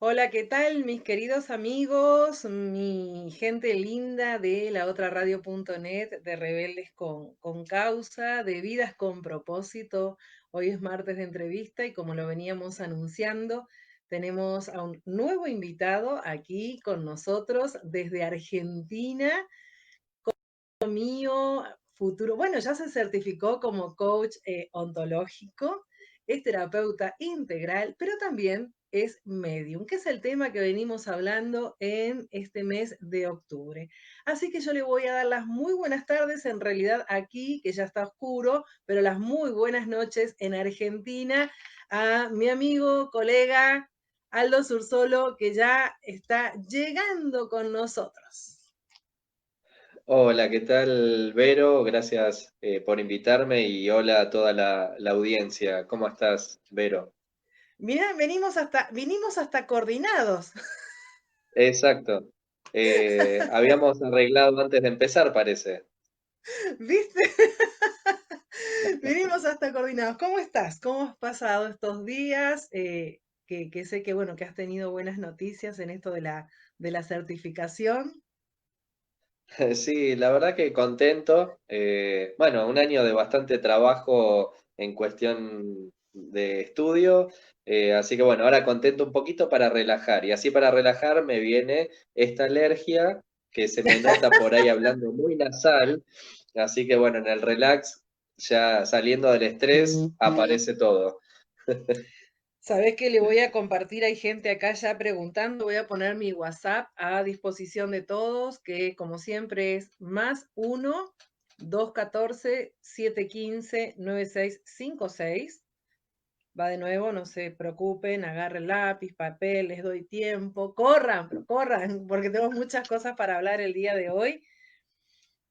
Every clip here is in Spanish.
Hola, ¿qué tal, mis queridos amigos? Mi gente linda de la otra radio.net, de Rebeldes con Causa, de Vidas con Propósito. Hoy es martes de entrevista y como lo veníamos anunciando, tenemos a un nuevo invitado aquí con nosotros desde Argentina, mío, futuro. Bueno, ya se certificó como coach ontológico, es terapeuta integral, pero también es medium, que es el tema que venimos hablando en este mes de octubre. Así que yo le voy a dar las muy buenas tardes, en realidad aquí, que ya está oscuro, pero las muy buenas noches en Argentina, a mi amigo, colega Aldo Sursolo, que ya está llegando con nosotros. Hola, ¿qué tal, Vero? Gracias por invitarme y hola a toda la audiencia. ¿Cómo estás, Vero? Mirá, vinimos hasta coordinados, Exacto. Habíamos arreglado antes de empezar, parece. ¿viste? Vinimos hasta coordinados. ¿Cómo estás? ¿Cómo has pasado estos días? Que sé que, bueno, que has tenido buenas noticias en esto de la certificación. Sí, la verdad que contento. Bueno, un año de bastante trabajo en cuestión de estudio. Así que bueno, ahora contento un poquito para relajar. Y así para relajar me viene esta alergia que se me nota por ahí hablando muy nasal. Así que bueno, en el relax, ya saliendo del estrés, aparece todo. Sabés que le voy a compartir, hay gente acá ya preguntando, voy a poner mi WhatsApp a disposición de todos, que como siempre es +1 214 715 9656. Va de nuevo, no se preocupen, agarren lápiz, papel, les doy tiempo, corran, pero corran, porque tenemos muchas cosas para hablar el día de hoy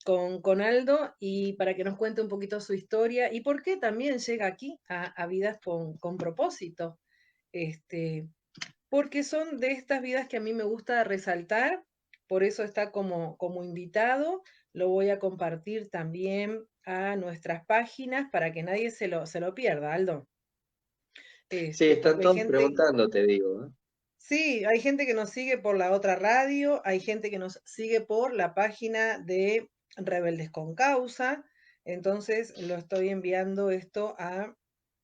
con Aldo y para que nos cuente un poquito su historia y por qué también llega aquí a Vidas con Propósito. Este, porque son de estas vidas que a mí me gusta resaltar, por eso está como invitado. Lo voy a compartir también a nuestras páginas para que nadie se lo pierda, Aldo. Sí, están Porque hay todos gente, preguntando, te digo, ¿eh? sí, hay gente que nos sigue por la otra radio, hay gente que nos sigue por la página de Rebeldes con Causa, entonces lo estoy enviando esto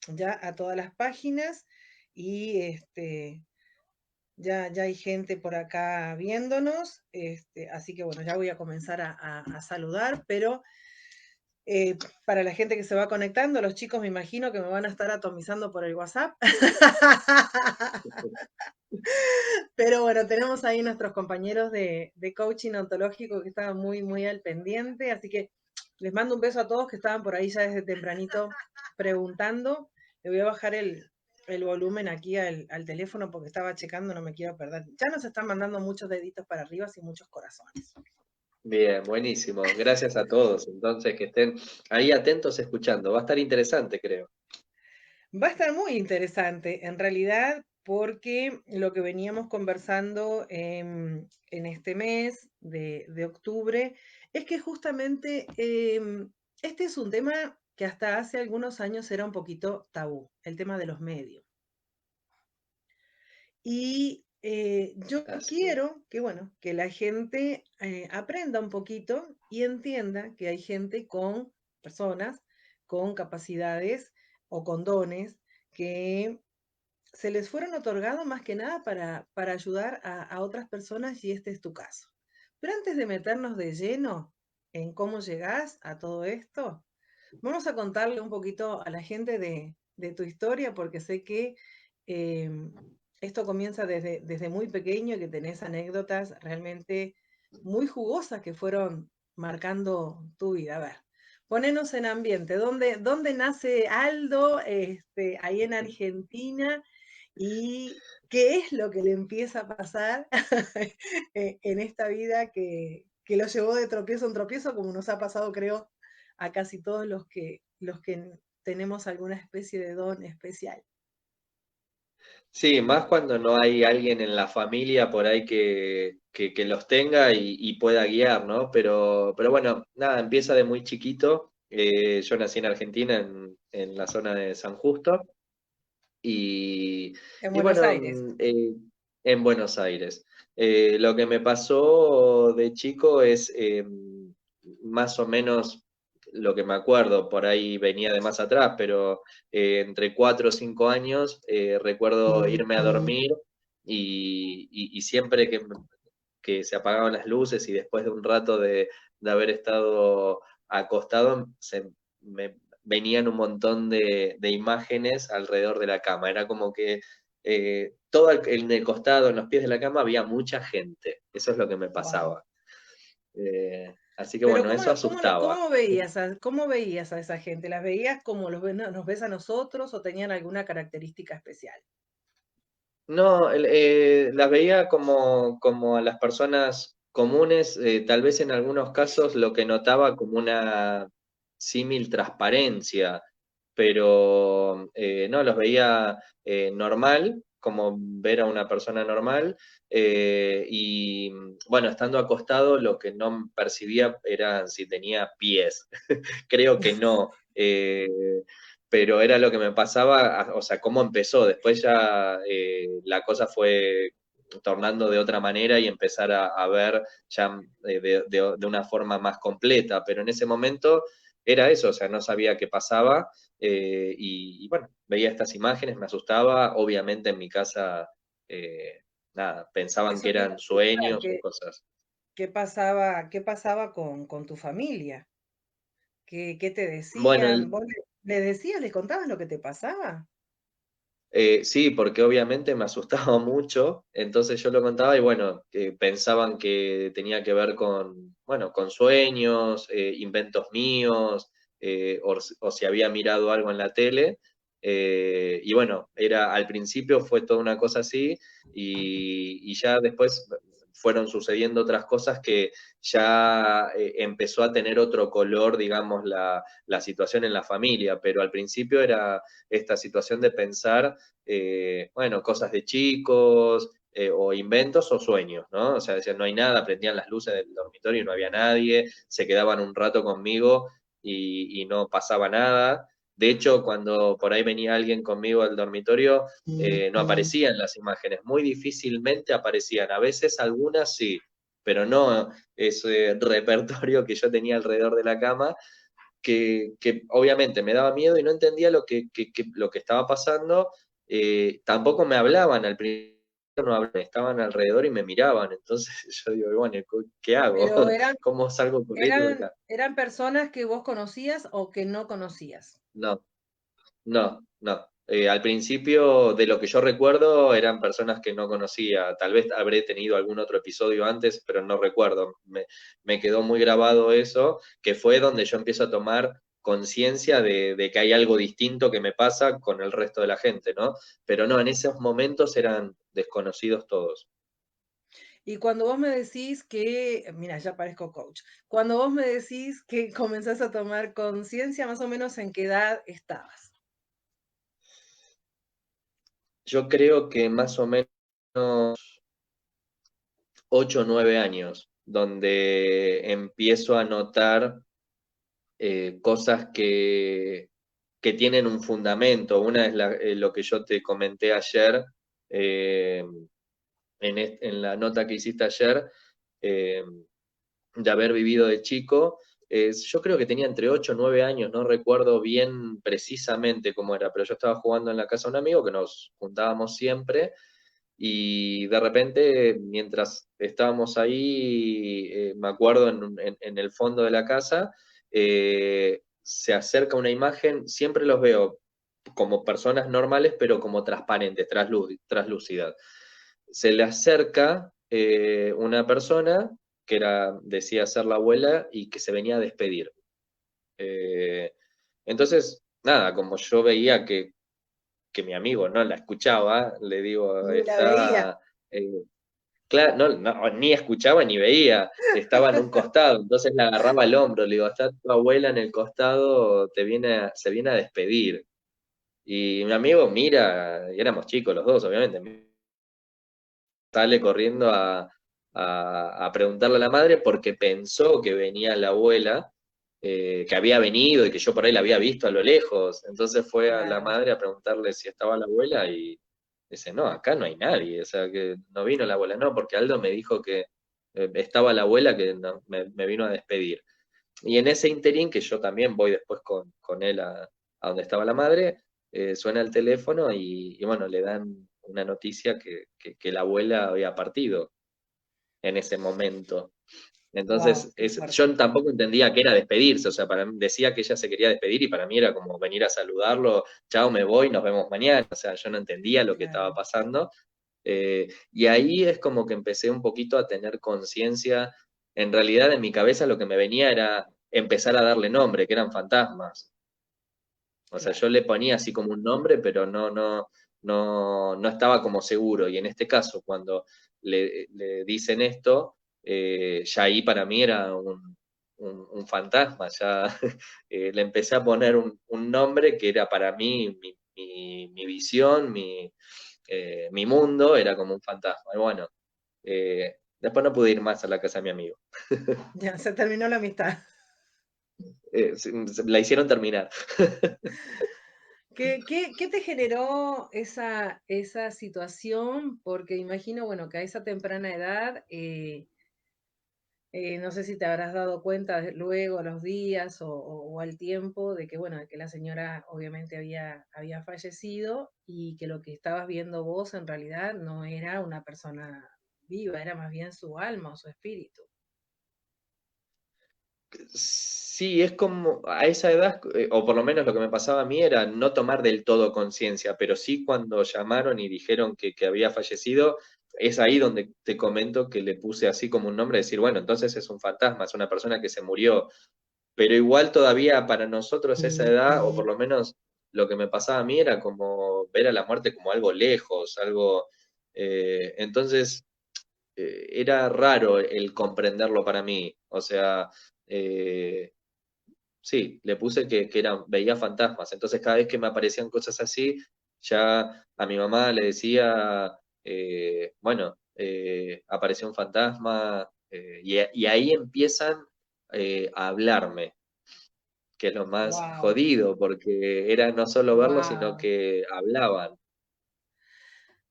ya a todas las páginas y ya hay gente por acá viéndonos, así que bueno, ya voy a comenzar a saludar, pero eh, para la gente que se va conectando, los chicos me imagino que me van a estar atomizando por el WhatsApp. Pero bueno, tenemos ahí nuestros compañeros de coaching ontológico que estaban muy, muy al pendiente, así que les mando un beso a todos que estaban por ahí ya desde tempranito preguntando. Le voy a bajar el volumen aquí al teléfono porque estaba checando, no me quiero perder. Ya nos están mandando muchos deditos para arriba y muchos corazones. Bien, buenísimo. Gracias a todos. Entonces, que estén ahí atentos escuchando. Va a estar interesante, creo. Va a estar muy interesante, en realidad, porque lo que veníamos conversando en este mes de octubre es que justamente este es un tema que hasta hace algunos años era un poquito tabú, el tema de los medios. Y yo Así. quiero que, bueno, que la gente aprenda un poquito y entienda que hay gente con personas con capacidades o con dones que se les fueron otorgados más que nada para ayudar a otras personas y este es tu caso. Pero antes de meternos de lleno en cómo llegás a todo esto, vamos a contarle un poquito a la gente de tu historia porque sé que eh, esto comienza desde muy pequeño y que tenés anécdotas realmente muy jugosas que fueron marcando tu vida. A ver, ponenos en ambiente. ¿Dónde nace Aldo ahí en Argentina? ¿Y qué es lo que le empieza a pasar en esta vida que lo llevó de tropiezo en tropiezo, como nos ha pasado, creo, a casi todos los que tenemos alguna especie de don especial? Sí, más cuando no hay alguien en la familia por ahí que los tenga y pueda guiar, ¿no? Pero bueno, nada, empieza de muy chiquito. Yo nací en Argentina, en la zona de San Justo. Y, En y Buenos bueno, Aires. en Buenos Aires. Lo que me pasó de chico es más o menos lo que me acuerdo, por ahí venía de más atrás, pero entre 4 o 5 años recuerdo irme a dormir y siempre que se apagaban las luces y después de un rato de haber estado acostado, me venían un montón de imágenes alrededor de la cama. Era como que todo en el costado, en los pies de la cama, había mucha gente. Eso es lo que me Wow. pasaba. Así que Pero bueno, eso asustaba. cómo veías a esa gente? ¿Las veías como nos ves a nosotros o tenían alguna característica especial? No, las veía como a las personas comunes, tal vez en algunos casos lo que notaba como una símil transparencia, pero no, los veía normal, como ver a una persona normal, y bueno, estando acostado lo que no percibía era si tenía pies. Creo que no. Pero era lo que me pasaba, o sea, cómo empezó. Después ya la cosa fue tornando de otra manera y empezar a ver ya de una forma más completa, pero en ese momento era eso, o sea, no sabía qué pasaba y bueno, veía estas imágenes, me asustaba, obviamente en mi casa, nada, pensaban que Eso te iba eran a preguntar, sueños o cosas. qué pasaba con tu familia? ¿Qué te Bueno, decían? ¿Vos les decías, les contabas lo que te pasaba? Sí, porque obviamente me asustaba mucho, entonces yo lo contaba y bueno, que pensaban que tenía que ver con, bueno, con sueños, inventos míos, o si había mirado algo en la tele. Y bueno, al principio fue toda una cosa así y ya después fueron sucediendo otras cosas que ya empezó a tener otro color, digamos, la situación en la familia, pero al principio era esta situación de pensar bueno, cosas de chicos, o inventos o sueños, ¿no? O sea, decían, no hay nada, prendían las luces del dormitorio y no había nadie, se quedaban un rato conmigo y no pasaba nada. De hecho, cuando por ahí venía alguien conmigo al dormitorio, no aparecían las imágenes, muy difícilmente aparecían, a veces algunas sí, pero no ese repertorio que yo tenía alrededor de la cama, que obviamente me daba miedo y no entendía lo que estaba pasando. Tampoco me hablaban al principio, no hablaban, estaban alrededor y me miraban. Entonces yo digo, bueno, ¿qué hago? Pero ¿Cómo salgo corriendo de acá? eran personas que vos conocías o que no conocías. No, no, no. Al principio, de lo que yo recuerdo, eran personas que no conocía. Tal vez habré tenido algún otro episodio antes, pero no recuerdo. Me quedó muy grabado eso, que fue donde yo empiezo a tomar conciencia de que hay algo distinto que me pasa con el resto de la gente, ¿no? Pero no, en esos momentos eran desconocidos todos. Y cuando vos me decís que, mira, ya parezco coach, cuando vos me decís que comenzás a tomar conciencia, más o menos en qué edad estabas. Yo creo que más o menos 8 o 9 años, donde empiezo a notar cosas que tienen un fundamento. Una es lo que yo te comenté ayer, eh, en la nota que hiciste ayer, eh, de haber vivido de chico. Yo creo que tenía entre 8 o 9 años, no recuerdo bien precisamente cómo era, pero yo estaba jugando en la casa de un amigo que nos juntábamos siempre. Y de repente, mientras estábamos ahí, me acuerdo en el fondo de la casa, se acerca una imagen, siempre los veo como personas normales, pero como transparentes, traslúcidas. Se le acerca una persona que decía ser la abuela y que se venía a despedir. Eh, entonces, nada, como yo veía que mi amigo no la escuchaba, le digo, Ni la veía. eh, claro, ni escuchaba ni veía, estaba en un costado, entonces le agarraba el hombro, le digo, está tu abuela en el costado, se viene a despedir. Y mi amigo mira, y éramos chicos los dos, obviamente, sale corriendo a preguntarle a la madre porque pensó que venía la abuela, que había venido y que yo por ahí la había visto a lo lejos. Entonces fue a la Claro. madre a preguntarle si estaba la abuela y Dice, no, acá no hay nadie, o sea, que no vino la abuela, no, porque Aldo me dijo que estaba la abuela que me vino a despedir. Y en ese interín, que yo también voy después con él a donde estaba la madre, suena el teléfono y bueno, le dan una noticia que la abuela había partido en ese momento. Wow, Entonces, qué yo fuerte. tampoco entendía que era despedirse, o sea, para mí, decía que ella se quería despedir y para mí era como venir a saludarlo, chao, me voy, nos vemos mañana, o sea, yo no entendía lo que estaba Claro. pasando. Y ahí es como que empecé un poquito a tener conciencia, en realidad en mi cabeza lo que me venía era empezar a darle nombre, que eran fantasmas. O sea, yo Claro. le ponía así como un nombre, pero no estaba como seguro. Y en este caso, cuando le dicen esto, ya ahí para mí era un fantasma. Ya le empecé a poner un nombre que era para mí mi visión, mi mundo, era como un fantasma. Y bueno, después no pude ir más a la casa de mi amigo. Ya se terminó la amistad. La hicieron terminar. ¿Qué te generó esa situación? Porque imagino, bueno, que a esa temprana edad, no sé si te habrás dado cuenta luego, a los días o al tiempo, de que, bueno, de que la señora obviamente había fallecido y que lo que estabas viendo vos en realidad no era una persona viva, era más bien su alma o su espíritu. Sí, es como a esa edad, o por lo menos lo que me pasaba a mí era no tomar del todo conciencia, pero sí cuando llamaron y dijeron que había fallecido, es ahí donde te comento que le puse así como un nombre, decir, bueno, entonces es un fantasma, es una persona que se murió, pero igual todavía para nosotros esa edad, o por lo menos lo que me pasaba a mí era como ver a la muerte como algo lejos, algo... entonces era raro el comprenderlo para mí, o sea... eh, sí, le puse que era, veía fantasmas. Entonces, cada vez que me aparecían cosas así, ya a mi mamá le decía, bueno, apareció un fantasma, y ahí empiezan a hablarme, que es lo más Wow, jodido, porque era no solo verlo, sino wow. que hablaban.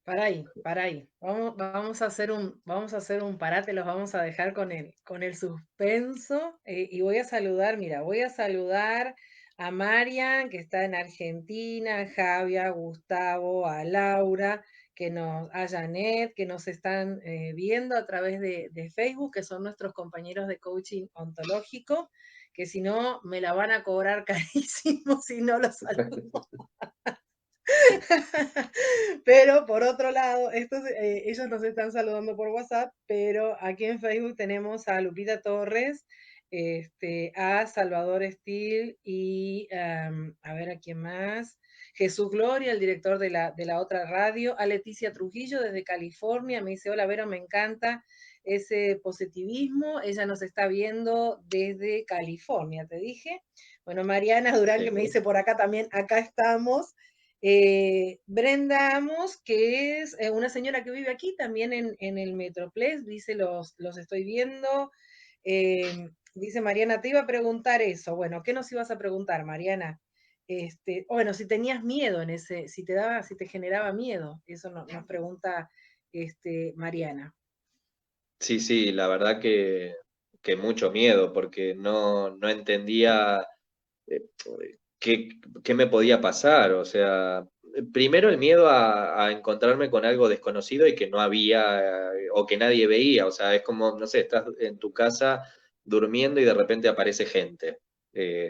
Para ahí, para ahí. Vamos a hacer un parate, los vamos a dejar con el suspenso. Y voy a saludar, mira, voy a saludar a Marian, que está en Argentina, a Javia, a Gustavo, a Laura, a Janet, que nos están viendo a través de Facebook, que son nuestros compañeros de coaching ontológico, que si no, me la van a cobrar carísimo si no los saludo. Pero por otro lado, ellos nos están saludando por WhatsApp, pero aquí en Facebook tenemos a Lupita Torres, a Salvador Estil y a ver a quién más. Jesús Gloria, el director de la otra radio, a Leticia Trujillo desde California, me dice, hola Vero, me encanta ese positivismo, ella nos está viendo desde California, te dije. Bueno, Mariana Durán que me Sí. dice por acá también, acá estamos. Brenda Amos, que es una señora que vive aquí también en el Metroplex, dice, los estoy viendo. Dice Mariana, te iba a preguntar eso. Bueno, ¿qué nos ibas a preguntar, Mariana? Bueno, si tenías miedo en ese, si te generaba miedo, eso nos pregunta Mariana. Sí, sí, la verdad que mucho miedo, porque no entendía eh, qué, qué me podía pasar. O sea, primero el miedo a encontrarme con algo desconocido y que no había o que nadie veía. O sea, es como, no sé, estás en tu casa durmiendo y de repente aparece gente.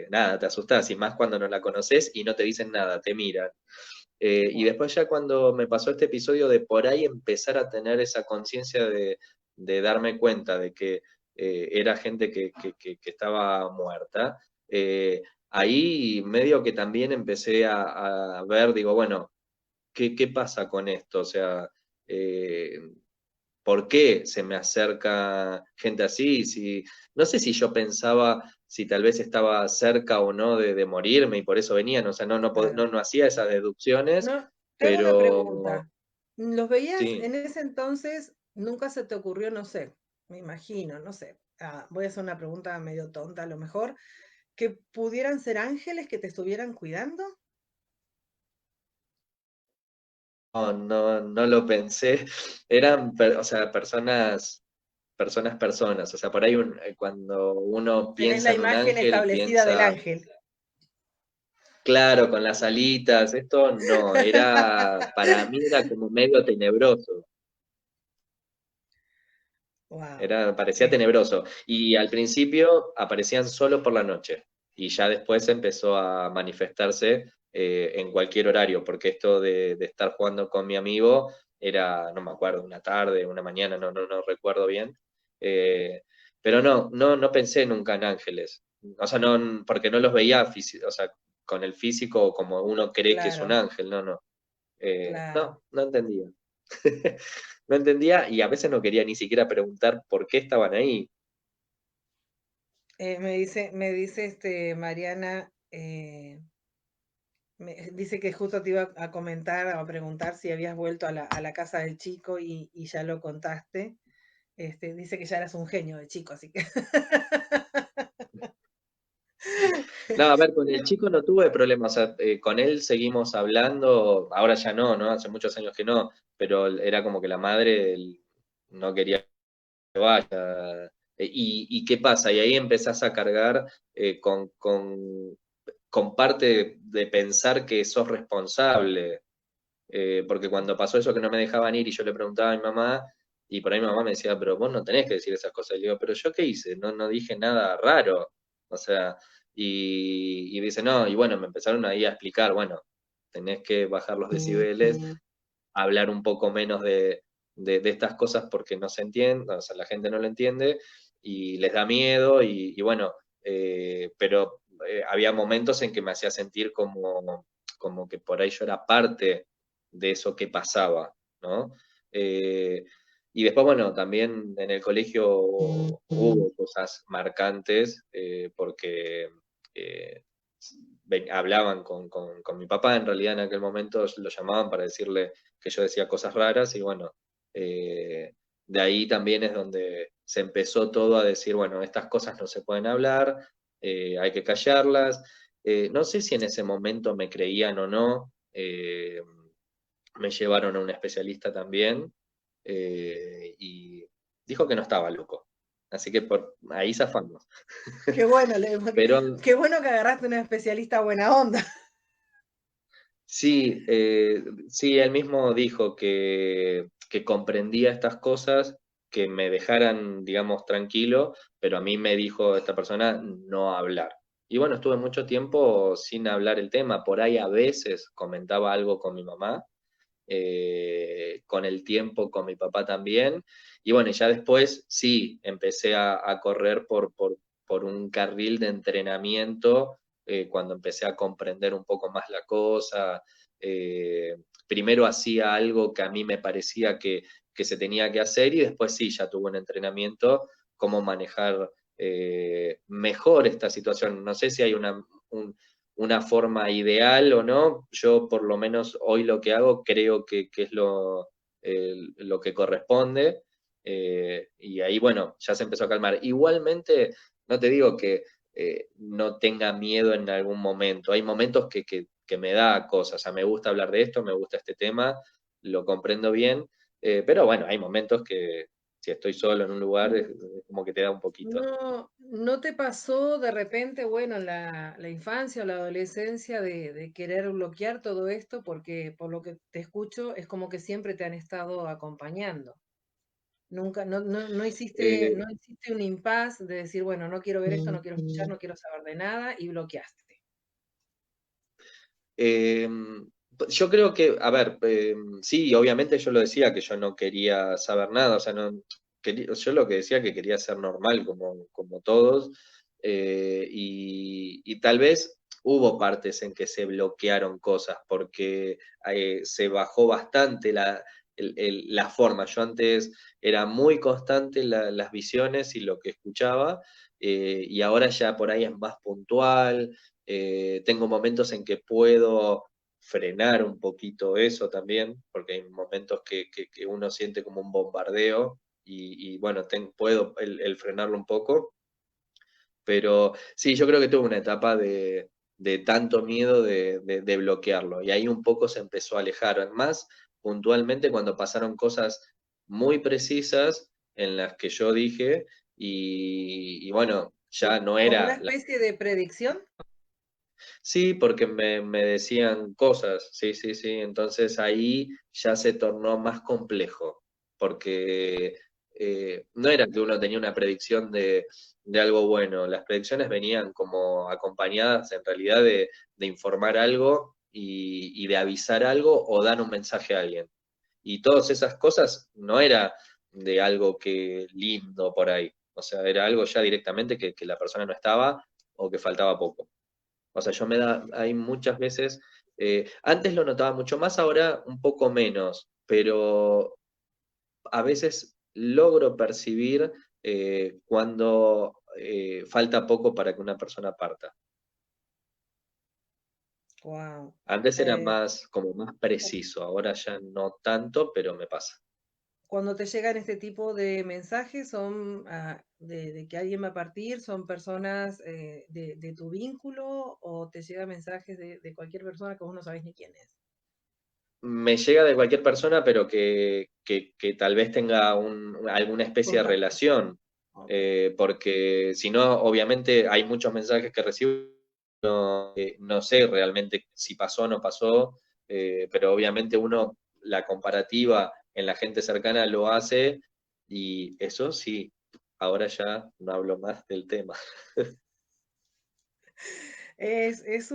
Nada, te asustás, y más cuando no la conoces y no te dicen nada, te miran. Y Wow. después ya cuando me pasó este episodio de por ahí empezar a tener esa conciencia de darme cuenta de que era gente que estaba muerta, ahí medio que también empecé a ver, digo, bueno, ¿qué pasa con esto? O sea, eh, ¿por qué se me acerca gente así? Si, no sé si yo pensaba si tal vez estaba cerca o no de morirme y por eso venían, o sea, Claro. no hacía esas deducciones, No, te hago una pero pregunta. ¿Los veías sí. en ese entonces? Nunca se te ocurrió, no sé, me imagino, no sé. Voy a hacer una pregunta medio tonta a lo mejor, que pudieran ser ángeles que te estuvieran cuidando. no lo pensé. Eran, o sea, personas. O sea, por ahí cuando uno Tenés piensa la en un imagen ángel, establecida del piensa, ángel. claro, con las alitas, esto no, para mí era como medio tenebroso. Wow. Parecía tenebroso. Y al principio aparecían solo por la noche. Y ya después empezó a manifestarse en cualquier horario, porque esto de estar jugando con mi amigo era, no me acuerdo, una tarde, una mañana, no recuerdo bien. Eh, pero no pensé nunca en ángeles. O sea, no, porque no los veía o sea, con el físico como uno cree que es un Claro, ángel, no. claro. No entendía. No entendía y a veces no quería ni siquiera preguntar por qué estaban ahí. Me dice Mariana, dice que justo te iba a comentar o a preguntar si habías vuelto a la casa del chico y ya lo contaste. Dice que ya eras un genio de chico, así que. No, a ver, con el chico no tuve problemas, o sea, con él seguimos hablando, ahora ya no, hace muchos años que no, pero era como que la madre no quería que vaya. ¿Y qué pasa? Y ahí empezás a cargar con parte de pensar que sos responsable. Porque cuando pasó eso que no me dejaban ir y yo le preguntaba a mi mamá, y por ahí mi mamá me decía, pero vos no tenés que decir esas cosas. Y le digo, pero ¿yo qué hice? No dije nada raro. O sea, y dice, no, y bueno, me empezaron ahí a explicar, bueno, tenés que bajar los decibeles, hablar un poco menos de estas cosas porque no se entiende, o sea, la gente no lo entiende y les da miedo y bueno, pero había momentos en que me hacía sentir como que por ahí yo era parte de eso que pasaba, ¿no? Eh, y después, bueno, también en el colegio hubo cosas marcantes porque eh, hablaban con mi papá, en realidad en aquel momento lo llamaban para decirle que yo decía cosas raras y bueno, eh, de ahí también es donde se empezó todo a decir, bueno, estas cosas no se pueden hablar, hay que callarlas. No sé si en ese momento me creían o no, me llevaron a un especialista también y dijo que no estaba loco. Así que por ahí zafamos. Qué bueno, Pero qué bueno que agarraste una especialista buena onda. sí, sí, él mismo dijo que comprendía estas cosas, que me dejaran, digamos, tranquilo, pero a mí me dijo esta persona no hablar. Y bueno, estuve mucho tiempo sin hablar el tema, por ahí a veces comentaba algo con mi mamá, con el tiempo con mi papá también, y bueno, ya después sí, empecé a correr por un carril de entrenamiento cuando empecé a comprender un poco más la cosa. Primero hacía algo que a mí me parecía que se tenía que hacer y después sí, ya tuve un entrenamiento, cómo manejar mejor esta situación. No sé si hay una forma ideal o no. Yo por lo menos hoy lo que hago creo que es lo que corresponde. Y ahí, bueno, ya se empezó a calmar. Igualmente, no te digo que no tenga miedo en algún momento. Hay momentos que me da cosas. O sea, me gusta hablar de esto, me gusta este tema, lo comprendo bien. Pero bueno, hay momentos que si estoy solo en un lugar es como que te da un poquito. ¿No te pasó de repente, bueno, en la infancia o la adolescencia de querer bloquear todo esto? Porque por lo que te escucho es como que siempre te han estado acompañando. Nunca, Eh, no hiciste un impasse de decir, bueno, no quiero ver esto, no quiero escuchar, no quiero saber de nada y bloqueaste. Eh, yo creo que, a ver, sí, obviamente yo lo decía que yo no quería saber nada, o sea, yo lo que decía que quería ser normal como todos, y tal vez hubo partes en que se bloquearon cosas porque se bajó bastante la forma. Yo antes era muy constante las visiones y lo que escuchaba, y ahora ya por ahí es más puntual. Tengo momentos en que puedo frenar un poquito eso también, porque hay momentos que uno siente como un bombardeo y bueno, puedo el frenarlo un poco, pero sí, yo creo que tuve una etapa de tanto miedo de bloquearlo y ahí un poco se empezó a alejar, más puntualmente cuando pasaron cosas muy precisas en las que yo dije, y bueno, ya no como una era especie de predicción. sí, porque me decían cosas, sí, sí, sí. Entonces ahí ya se tornó más complejo, porque no era que uno tenía una predicción de algo bueno, las predicciones venían como acompañadas en realidad de informar algo y de avisar algo o dar un mensaje a alguien. Y todas esas cosas no era de algo que lindo por ahí, o sea, era algo ya directamente que la persona no estaba o que faltaba poco. O sea, yo me da, hay muchas veces, antes lo notaba mucho más, ahora un poco menos, pero a veces logro percibir cuando falta poco para que una persona parta. Wow. Antes era más, como más preciso, ahora ya no tanto, pero me pasa. Cuando te llegan este tipo de mensajes, son de que alguien va a partir, son personas de tu vínculo o te llegan mensajes de cualquier persona que vos no sabés ni quién es. Me llega de cualquier persona, pero que tal vez tenga alguna especie de Contacto. relación, Ok. porque si no, obviamente hay muchos mensajes que recibo, no sé realmente si pasó o no pasó, pero obviamente uno la comparativa en la gente cercana lo hace y eso sí, ahora ya no hablo más del tema.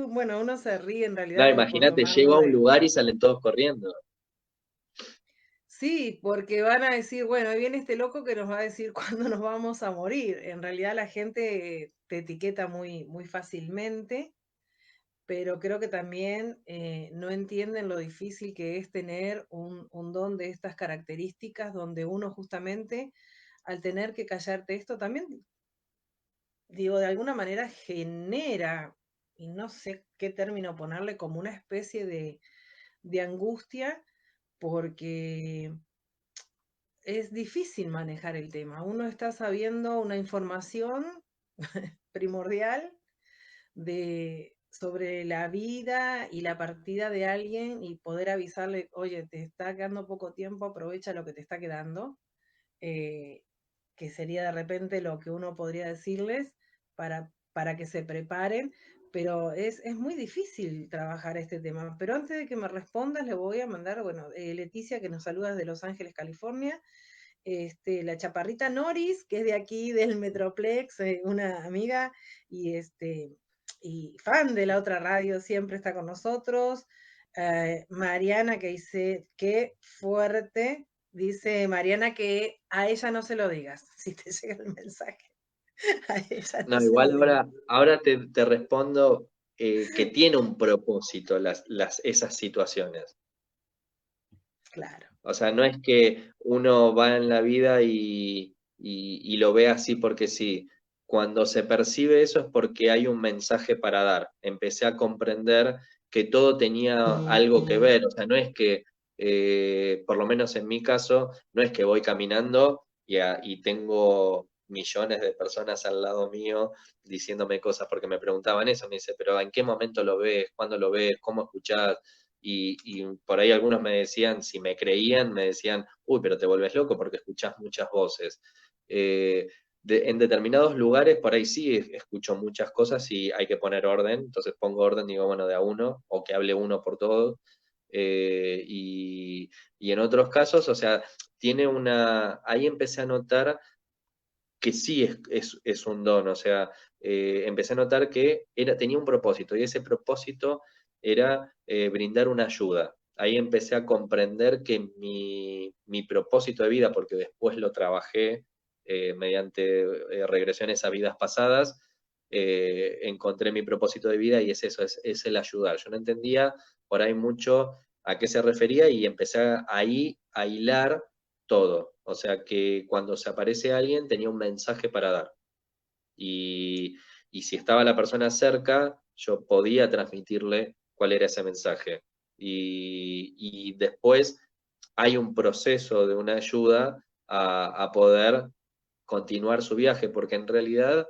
Bueno, uno se ríe en No, realidad por imagínate, llego tomarlo a un de... lugar y salen todos corriendo. Sí, porque van a decir, bueno, ahí viene este loco que nos va a decir cuándo nos vamos a morir. En realidad la gente te etiqueta muy, muy fácilmente, pero creo que también no entienden lo difícil que es tener un don de estas características, donde uno justamente, al tener que callarte esto, también, digo, de alguna manera genera, y no sé qué término ponerle, como una especie de angustia, porque es difícil manejar el tema. Uno está sabiendo una información primordial sobre la vida y la partida de alguien y poder avisarle, oye, te está quedando poco tiempo, aprovecha lo que te está quedando, eh, que sería de repente lo que uno podría decirles para que se preparen, pero es muy difícil trabajar este tema. Pero antes de que me respondas, le voy a mandar, bueno, Leticia, que nos saluda desde Los Ángeles, California, la chaparrita Noris, que es de aquí del Metroplex, una amiga y fan de la otra radio, siempre está con nosotros. Mariana, que dice, qué fuerte, dice Mariana que a ella no se lo digas, si te llega el mensaje, a ella no No, se lo igual digas. ahora te respondo que tiene un propósito esas situaciones. Claro. O sea, no es que uno va en la vida y lo ve así porque sí. Cuando se percibe eso es porque hay un mensaje para dar. Empecé a comprender que todo tenía algo que ver. O sea, no es que, por lo menos en mi caso, no es que voy caminando y tengo millones de personas al lado mío diciéndome cosas porque me preguntaban eso. Me dice, pero ¿en qué momento lo ves? ¿Cuándo lo ves? ¿Cómo escuchás? Y por ahí algunos me decían, si me creían, me decían, uy, pero te vuelves loco porque escuchás muchas voces. Eh, en determinados lugares, por ahí sí escucho muchas cosas y hay que poner orden, entonces pongo orden, digo, bueno, de a uno, o que hable uno por todos. Y en otros casos, o sea, ahí empecé a notar que sí es un don, o sea, empecé a notar que tenía un propósito y ese propósito era brindar una ayuda. Ahí empecé a comprender que mi propósito de vida, porque después lo trabajé mediante regresiones a vidas pasadas, encontré mi propósito de vida y es eso, es el ayudar. Yo no entendía por ahí mucho a qué se refería y empecé ahí a hilar todo. O sea que cuando se aparece alguien tenía un mensaje para dar. Y, y si estaba la persona cerca, yo podía transmitirle cuál era ese mensaje. Y después hay un proceso de una ayuda a poder continuar su viaje, porque en realidad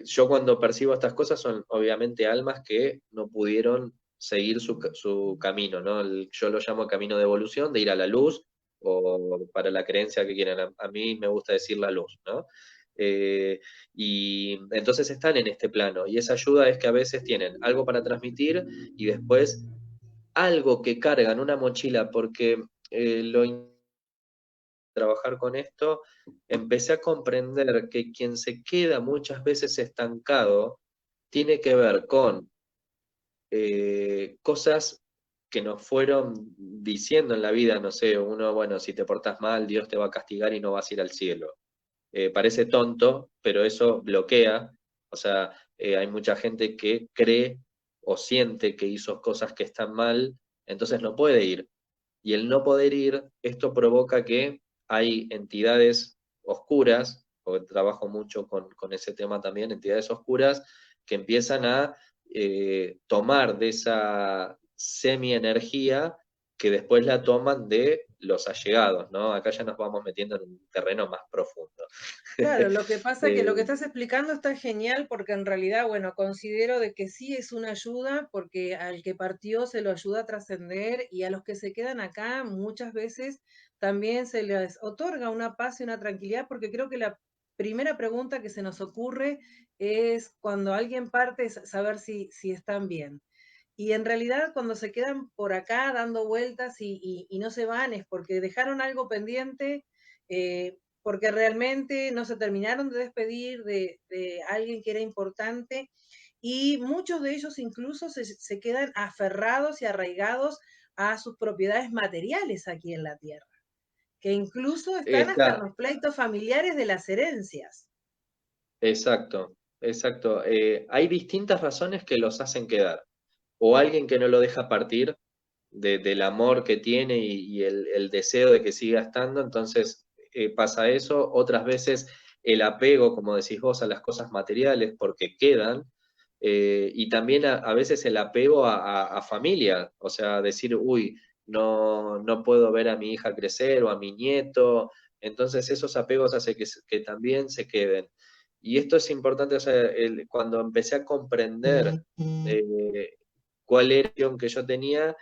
yo cuando percibo estas cosas son obviamente almas que no pudieron seguir su camino, ¿no? Yo lo llamo camino de evolución, de ir a la luz, o para la creencia que quieran. A mí me gusta decir la luz, ¿no? Y entonces están en este plano, y esa ayuda es que a veces tienen algo para transmitir y después algo que cargan, una mochila, porque trabajar con esto, empecé a comprender que quien se queda muchas veces estancado tiene que ver con cosas que nos fueron diciendo en la vida, no sé, uno, bueno, si te portas mal, Dios te va a castigar y no vas a ir al cielo. Parece tonto, pero eso bloquea, o sea, hay mucha gente que cree o siente que hizo cosas que están mal, entonces no puede ir. Y el no poder ir, esto provoca que hay entidades oscuras, porque trabajo mucho con ese tema también, entidades oscuras, que empiezan a tomar de esa semi-energía que después la toman de los allegados, ¿no? Acá ya nos vamos metiendo en un terreno más profundo. Claro, lo que pasa que lo que Eh, estás explicando está genial porque en realidad, bueno, considero de que sí es una ayuda porque al que partió se lo ayuda a trascender y a los que se quedan acá muchas veces también se les otorga una paz y una tranquilidad porque creo que la primera pregunta que se nos ocurre es cuando alguien parte es saber si están bien. Y en realidad cuando se quedan por acá dando vueltas y no se van es porque dejaron algo pendiente, porque realmente no se terminaron de despedir de alguien que era importante y muchos de ellos incluso se quedan aferrados y arraigados a sus propiedades materiales aquí en la tierra, que incluso están hasta en está, los pleitos familiares de las herencias. exacto, exacto. Hay distintas razones que los hacen quedar. O alguien que no lo deja partir del amor que tiene y el deseo de que siga estando, entonces pasa eso. Otras veces el apego, como decís vos, a las cosas materiales porque quedan, y también a veces el apego a familia, o sea, decir, uy, no puedo ver a mi hija crecer o a mi nieto, entonces esos apegos hacen que también se queden. Y esto es importante, o sea, cuando empecé a comprender eh, cuál era la visión que yo tenía,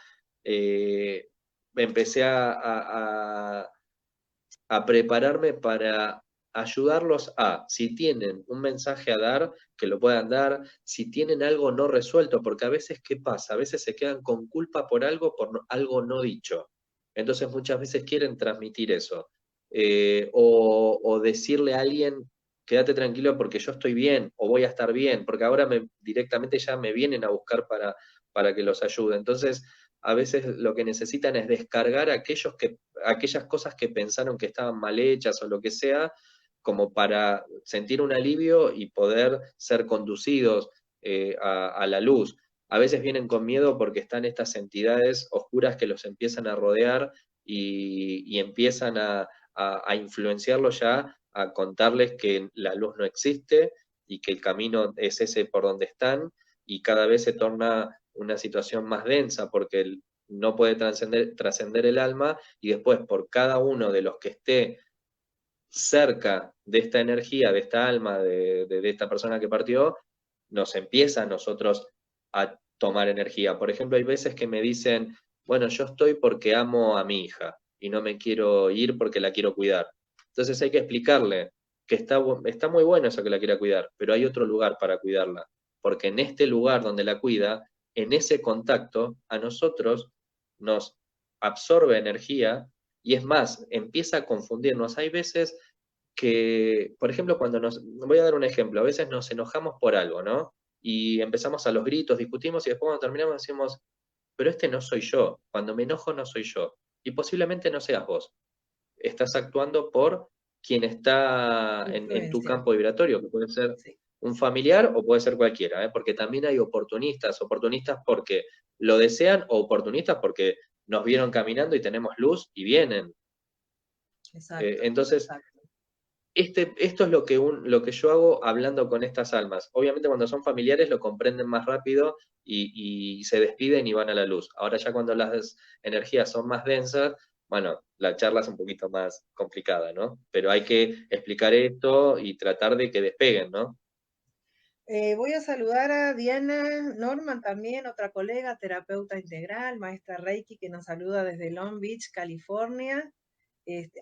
empecé a prepararme para ayudarlos a, si tienen un mensaje a dar, que lo puedan dar, si tienen algo no resuelto, porque a veces, ¿qué pasa? A veces se quedan con culpa por algo, algo no dicho. Entonces muchas veces quieren transmitir eso. O decirle a alguien, quédate tranquilo porque yo estoy bien, o voy a estar bien, porque ahora directamente ya me vienen a buscar para que los ayude. Entonces, a veces lo que necesitan es descargar aquellas cosas que pensaron que estaban mal hechas o lo que sea, como para sentir un alivio y poder ser conducidos a la luz. A veces vienen con miedo porque están estas entidades oscuras que los empiezan a rodear y empiezan a influenciarlos ya, a contarles que la luz no existe y que el camino es ese por donde están, y cada vez se torna una situación más densa porque no puede trascender el alma, y después por cada uno de los que esté cerca de esta energía, de esta alma, de esta persona que partió, nos empieza a nosotros a tomar energía. Por ejemplo, hay veces que me dicen, bueno, yo estoy porque amo a mi hija y no me quiero ir porque la quiero cuidar. Entonces hay que explicarle que está muy bueno eso que la quiera cuidar, pero hay otro lugar para cuidarla, porque en este lugar donde la cuida, en ese contacto, a nosotros nos absorbe energía, y es más, empieza a confundirnos. Hay veces que, por ejemplo, voy a dar un ejemplo, a veces nos enojamos por algo, ¿no? Y empezamos a los gritos, discutimos y después cuando terminamos decimos, pero este no soy yo, cuando me enojo no soy yo. Y posiblemente no seas vos. Estás actuando por quien está en tu Influencia, campo vibratorio, que puede ser sí. un familiar o puede ser cualquiera, ¿eh? Porque también hay oportunistas porque lo desean, o oportunistas porque nos vieron caminando y tenemos luz y vienen. Exacto, Entonces, exacto. esto es lo que yo hago hablando con estas almas. Obviamente cuando son familiares lo comprenden más rápido y se despiden y van a la luz. Ahora ya cuando las energías son más densas, bueno, la charla es un poquito más complicada, ¿no? Pero hay que explicar esto y tratar de que despeguen, ¿no? Voy a saludar a Diana Norman también, otra colega, terapeuta integral, maestra Reiki, que nos saluda desde Long Beach, California.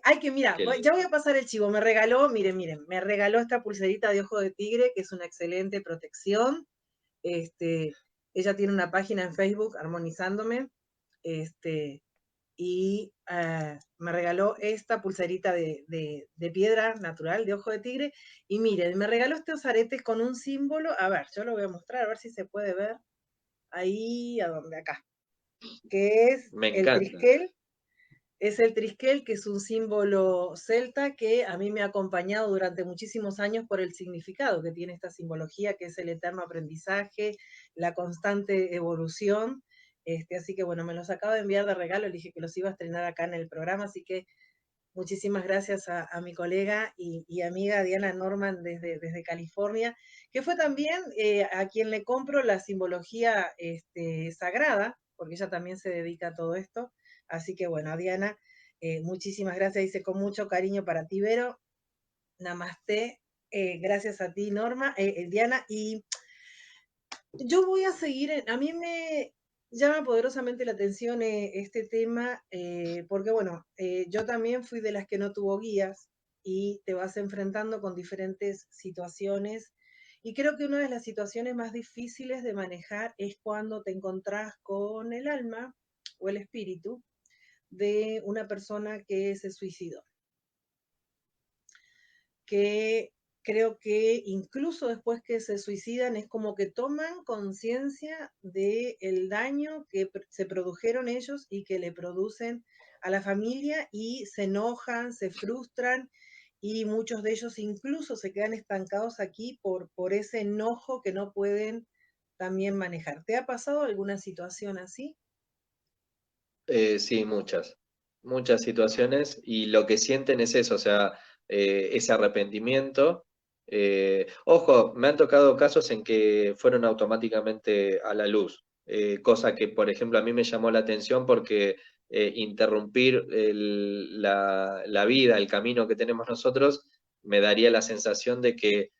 Ay, que mira, Qué ya voy lindo. a pasar el chivo. Me regaló, miren, me regaló esta pulserita de ojo de tigre, que es una excelente protección. Este, ella tiene una página en Facebook, Armonizándome, este, y me regaló esta pulserita de piedra natural, de ojo de tigre. Y miren, me regaló estos aretes con un símbolo. A ver, yo lo voy a mostrar, a ver si se puede ver. Ahí, a donde, acá. Que es Me el encanta. trisquel. Es el trisquel, que es un símbolo celta que a mí me ha acompañado durante muchísimos años por el significado que tiene esta simbología, que es el eterno aprendizaje, la constante evolución. Así que bueno, me los acabo de enviar de regalo, le dije que los iba a estrenar acá en el programa, así que muchísimas gracias a mi colega y amiga Diana Norman desde California, que fue también a quien le compro la simbología sagrada, porque ella también se dedica a todo esto. Así que bueno, Diana, muchísimas gracias, dice con mucho cariño para ti, Vero. Namaste, gracias a ti, Norma, Diana, y yo voy a seguir, a mí me llama poderosamente la atención este tema, porque bueno, yo también fui de las que no tuvo guías y te vas enfrentando con diferentes situaciones. Y creo que una de las situaciones más difíciles de manejar es cuando te encontrás con el alma o el espíritu de una persona que se suicidó, que creo que incluso después que se suicidan es como que toman conciencia del daño que se produjeron ellos y que le producen a la familia, y se enojan, se frustran, y muchos de ellos incluso se quedan estancados aquí por ese enojo que no pueden también manejar. ¿Te ha pasado alguna situación así? Sí, muchas situaciones y lo que sienten es eso, o sea, ese arrepentimiento. Ojo, me han tocado casos en que fueron automáticamente a la luz, cosa que, por ejemplo, a mí me llamó la atención porque interrumpir la vida, el camino que tenemos nosotros, me daría la sensación de que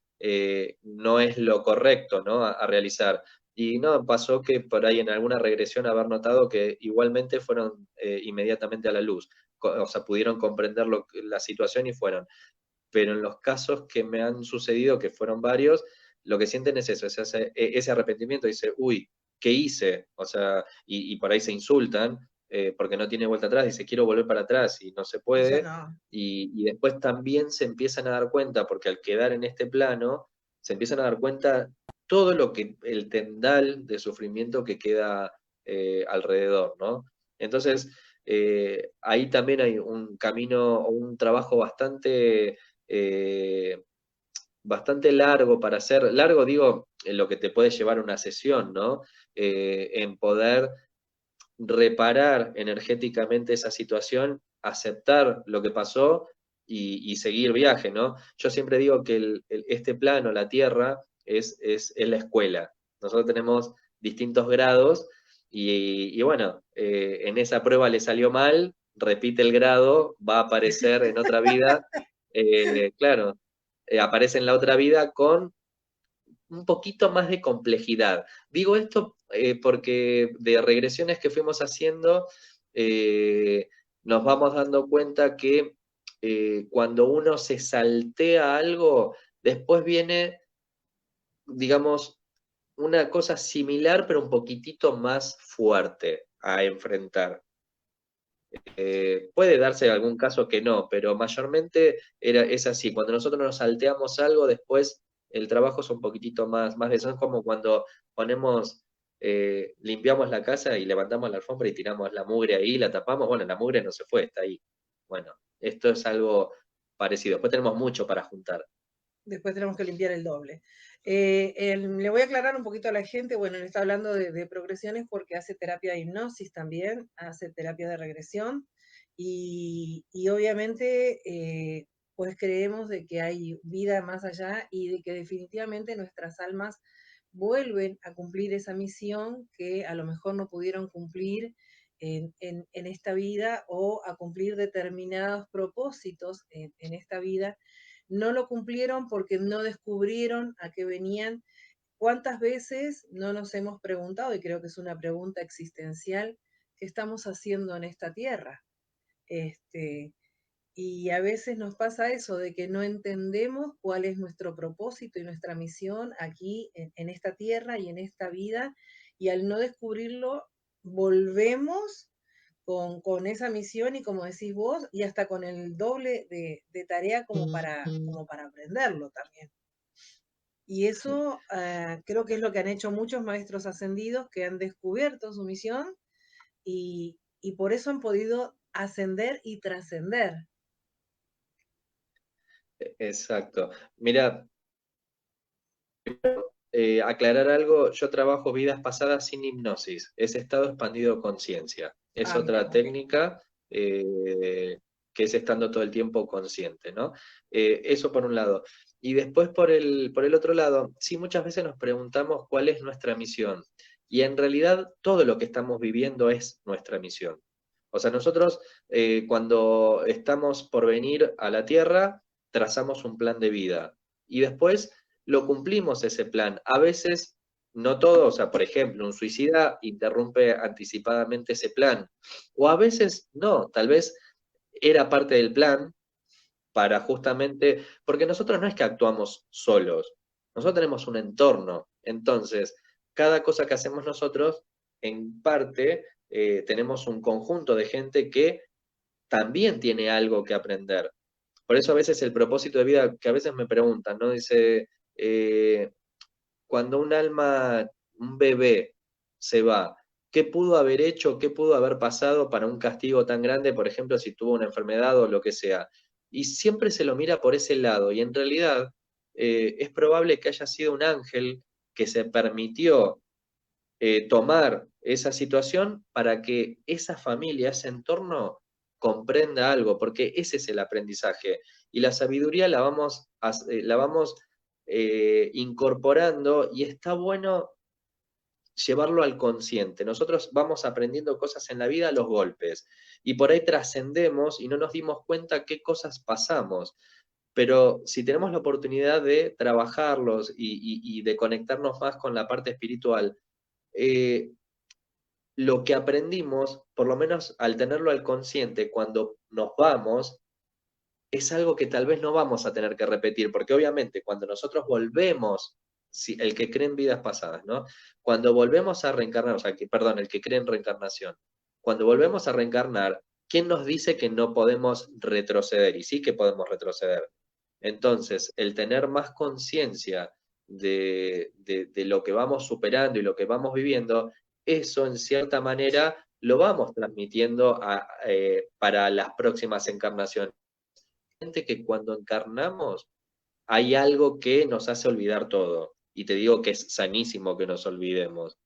no es lo correcto, ¿no? A realizar. Y no, pasó que por ahí en alguna regresión haber notado que igualmente fueron inmediatamente a la luz, o sea, pudieron comprender la situación y fueron. Pero en los casos que me han sucedido, que fueron varios, lo que sienten es eso, es ese arrepentimiento, dice, uy, ¿qué hice? O sea, y por ahí se insultan porque no tiene vuelta atrás, dice, quiero volver para atrás y no se Y ya puede. no. Y después también se empiezan a dar cuenta, porque al quedar en este plano, se empiezan a dar cuenta todo lo que, el tendal de sufrimiento que queda alrededor, ¿no? Entonces, ahí también hay un camino o un trabajo eh, bastante largo para hacer, largo digo, en lo que te puede llevar una sesión, ¿no? En poder reparar energéticamente esa situación, aceptar lo que pasó y seguir viaje, ¿no? Yo siempre digo que este plano, la Tierra, es la escuela. Nosotros tenemos distintos grados y bueno, en esa prueba le salió mal, repite el grado, va a aparecer en otra vida, claro, aparece en la otra vida con un poquito más de complejidad. Digo esto porque de regresiones que fuimos haciendo, eh, nos vamos dando cuenta que cuando uno se saltea algo, después viene, digamos, una cosa similar, pero un poquitito más fuerte a enfrentar. Puede darse algún caso que no, pero mayormente es así. Cuando nosotros nos salteamos algo, después el trabajo es un poquitito más de eso. Es como cuando ponemos, limpiamos la casa y levantamos la alfombra y tiramos la mugre ahí, la tapamos. Bueno, la mugre no se fue, está ahí. Bueno, esto es algo parecido. Después tenemos mucho para juntar. Después tenemos que limpiar el doble. Le voy a aclarar un poquito a la gente, bueno, él está hablando de progresiones porque hace terapia de hipnosis también, hace terapia de regresión, y obviamente pues creemos de que hay vida más allá y de que definitivamente nuestras almas vuelven a cumplir esa misión que a lo mejor no pudieron cumplir en esta vida, o a cumplir determinados propósitos en esta vida. No lo cumplieron porque no descubrieron a qué venían, ¿cuántas veces no nos hemos preguntado, y creo que es una pregunta existencial, qué estamos haciendo en esta tierra? Este, y a veces nos pasa eso, de que no entendemos cuál es nuestro propósito y nuestra misión aquí en esta tierra y en esta vida, y al no descubrirlo, volvemos con esa misión y como decís vos, y hasta con el doble de tarea como para aprenderlo también. Y eso creo que es lo que han hecho muchos maestros ascendidos que han descubierto su misión y por eso han podido ascender y trascender. Exacto. Mira, aclarar algo, yo trabajo vidas pasadas sin hipnosis, es estado expandido de conciencia. Es Ah, mira, otra ok. técnica que es estando todo el tiempo consciente, ¿no? Eso por un lado. Y después por el otro lado, sí, muchas veces nos preguntamos cuál es nuestra misión. Y en realidad todo lo que estamos viviendo es nuestra misión. O sea, nosotros cuando estamos por venir a la Tierra, trazamos un plan de vida. Y después lo cumplimos ese plan. A veces, no todo, o sea, por ejemplo, un suicida interrumpe anticipadamente ese plan. O a veces no, tal vez era parte del plan para justamente, porque nosotros no es que actuamos solos, nosotros tenemos un entorno. Entonces, cada cosa que hacemos nosotros, en parte, tenemos un conjunto de gente que también tiene algo que aprender. Por eso a veces el propósito de vida, que a veces me preguntan, ¿no? Dice, eh, cuando un alma, un bebé se va, ¿qué pudo haber hecho, qué pudo haber pasado para un castigo tan grande, por ejemplo, si tuvo una enfermedad o lo que sea? Y siempre se lo mira por ese lado, y en realidad es probable que haya sido un ángel que se permitió tomar esa situación para que esa familia, ese entorno, comprenda algo, porque ese es el aprendizaje. Y la sabiduría la vamos incorporando y está bueno llevarlo al consciente. Nosotros vamos aprendiendo cosas en la vida a los golpes y por ahí trascendemos y no nos dimos cuenta qué cosas pasamos. Pero si tenemos la oportunidad de trabajarlos y de conectarnos más con la parte espiritual, eh, lo que aprendimos, por lo menos al tenerlo al consciente, cuando nos vamos, es algo que tal vez no vamos a tener que repetir, porque obviamente cuando nosotros volvemos, si, el que cree en vidas pasadas, ¿no? Cuando volvemos a reencarnar, o sea, perdón, el que cree en reencarnación, cuando volvemos a reencarnar, ¿quién nos dice que no podemos retroceder? Y sí que podemos retroceder. Entonces, el tener más conciencia de lo que vamos superando y lo que vamos viviendo, eso en cierta manera lo vamos transmitiendo para las próximas encarnaciones. Que cuando encarnamos hay algo que nos hace olvidar todo. Y te digo que es sanísimo que nos olvidemos,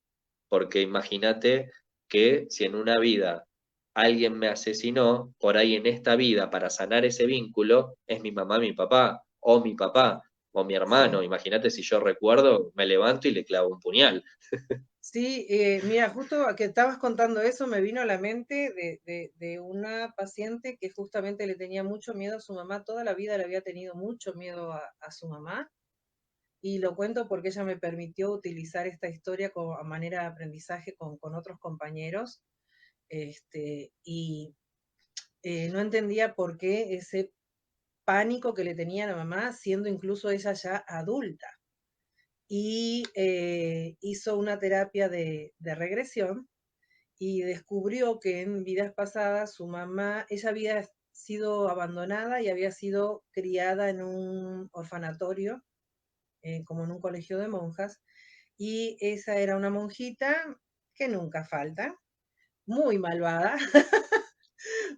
porque imagínate que si en una vida alguien me asesinó, por ahí en esta vida, para sanar ese vínculo, es mi mamá, mi papá, o mi hermano. Sí. Imagínate si yo recuerdo, me levanto y le clavo un puñal. Sí, mira, justo a que estabas contando eso, me vino a la mente de una paciente que justamente le tenía mucho miedo a su mamá, toda la vida le había tenido mucho miedo a su mamá, y lo cuento porque ella me permitió utilizar esta historia como a manera de aprendizaje con otros compañeros, y no entendía por qué ese pánico que le tenía a la mamá, siendo incluso ella ya adulta. Y hizo una terapia de regresión y descubrió que en vidas pasadas su mamá, ella había sido abandonada y había sido criada en un orfanatorio, como en un colegio de monjas, y esa era una monjita que nunca falta, muy malvada,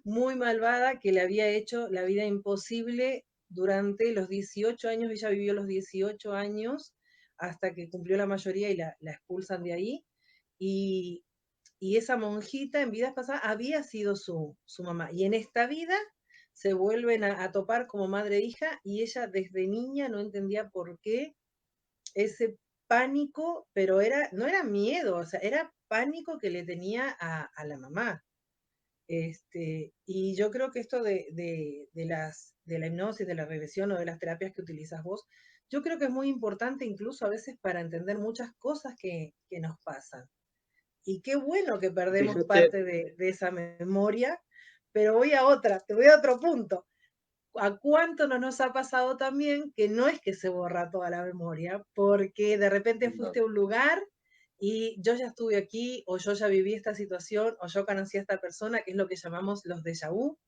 muy malvada, que le había hecho la vida imposible durante los 18 años, ella vivió los 18 años hasta que cumplió la mayoría y la expulsan de ahí, y y esa monjita en vidas pasadas había sido su mamá. Y en esta vida se vuelven a topar como madre e hija y ella desde niña no entendía por qué ese pánico, pero no era miedo, o sea, era pánico que le tenía a la mamá. Y yo creo que esto de la hipnosis, de la regresión o de las terapias que utilizas vos, yo creo que es muy importante incluso a veces para entender muchas cosas que nos pasan. Y qué bueno que perdemos Fíjate, parte de esa memoria, pero voy a otra, te voy a otro punto. ¿A cuánto no nos ha pasado también que no es que se borra toda la memoria, porque de repente no, fuiste a un lugar y yo ya estuve aquí, o yo ya viví esta situación, o yo conocí a esta persona, que es lo que llamamos los déjà vu,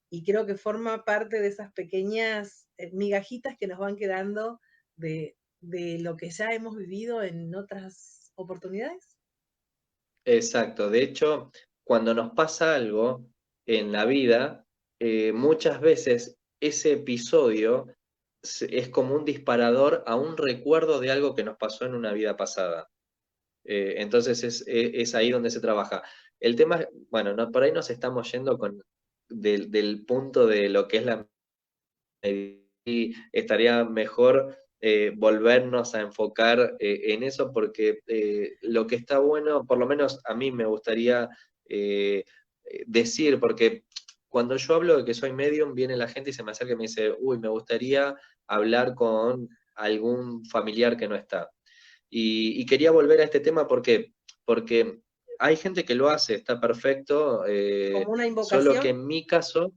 y creo que forma parte de esas pequeñas migajitas que nos van quedando de lo que ya hemos vivido en otras oportunidades. exacto. De hecho, cuando nos pasa algo en la vida, muchas veces ese episodio es como un disparador a un recuerdo de algo que nos pasó en una vida pasada. Entonces es ahí donde se trabaja. El tema, bueno, por ahí nos estamos yendo del punto de lo que es la y estaría mejor volvernos a enfocar en eso porque lo que está bueno, por lo menos a mí me gustaría decir, porque cuando yo hablo de que soy medium, viene la gente y se me acerca y me dice, uy, me gustaría hablar con algún familiar que no está. Y quería volver a este tema porque hay gente que lo hace, está perfecto, Como una solo que invocación. en mi caso,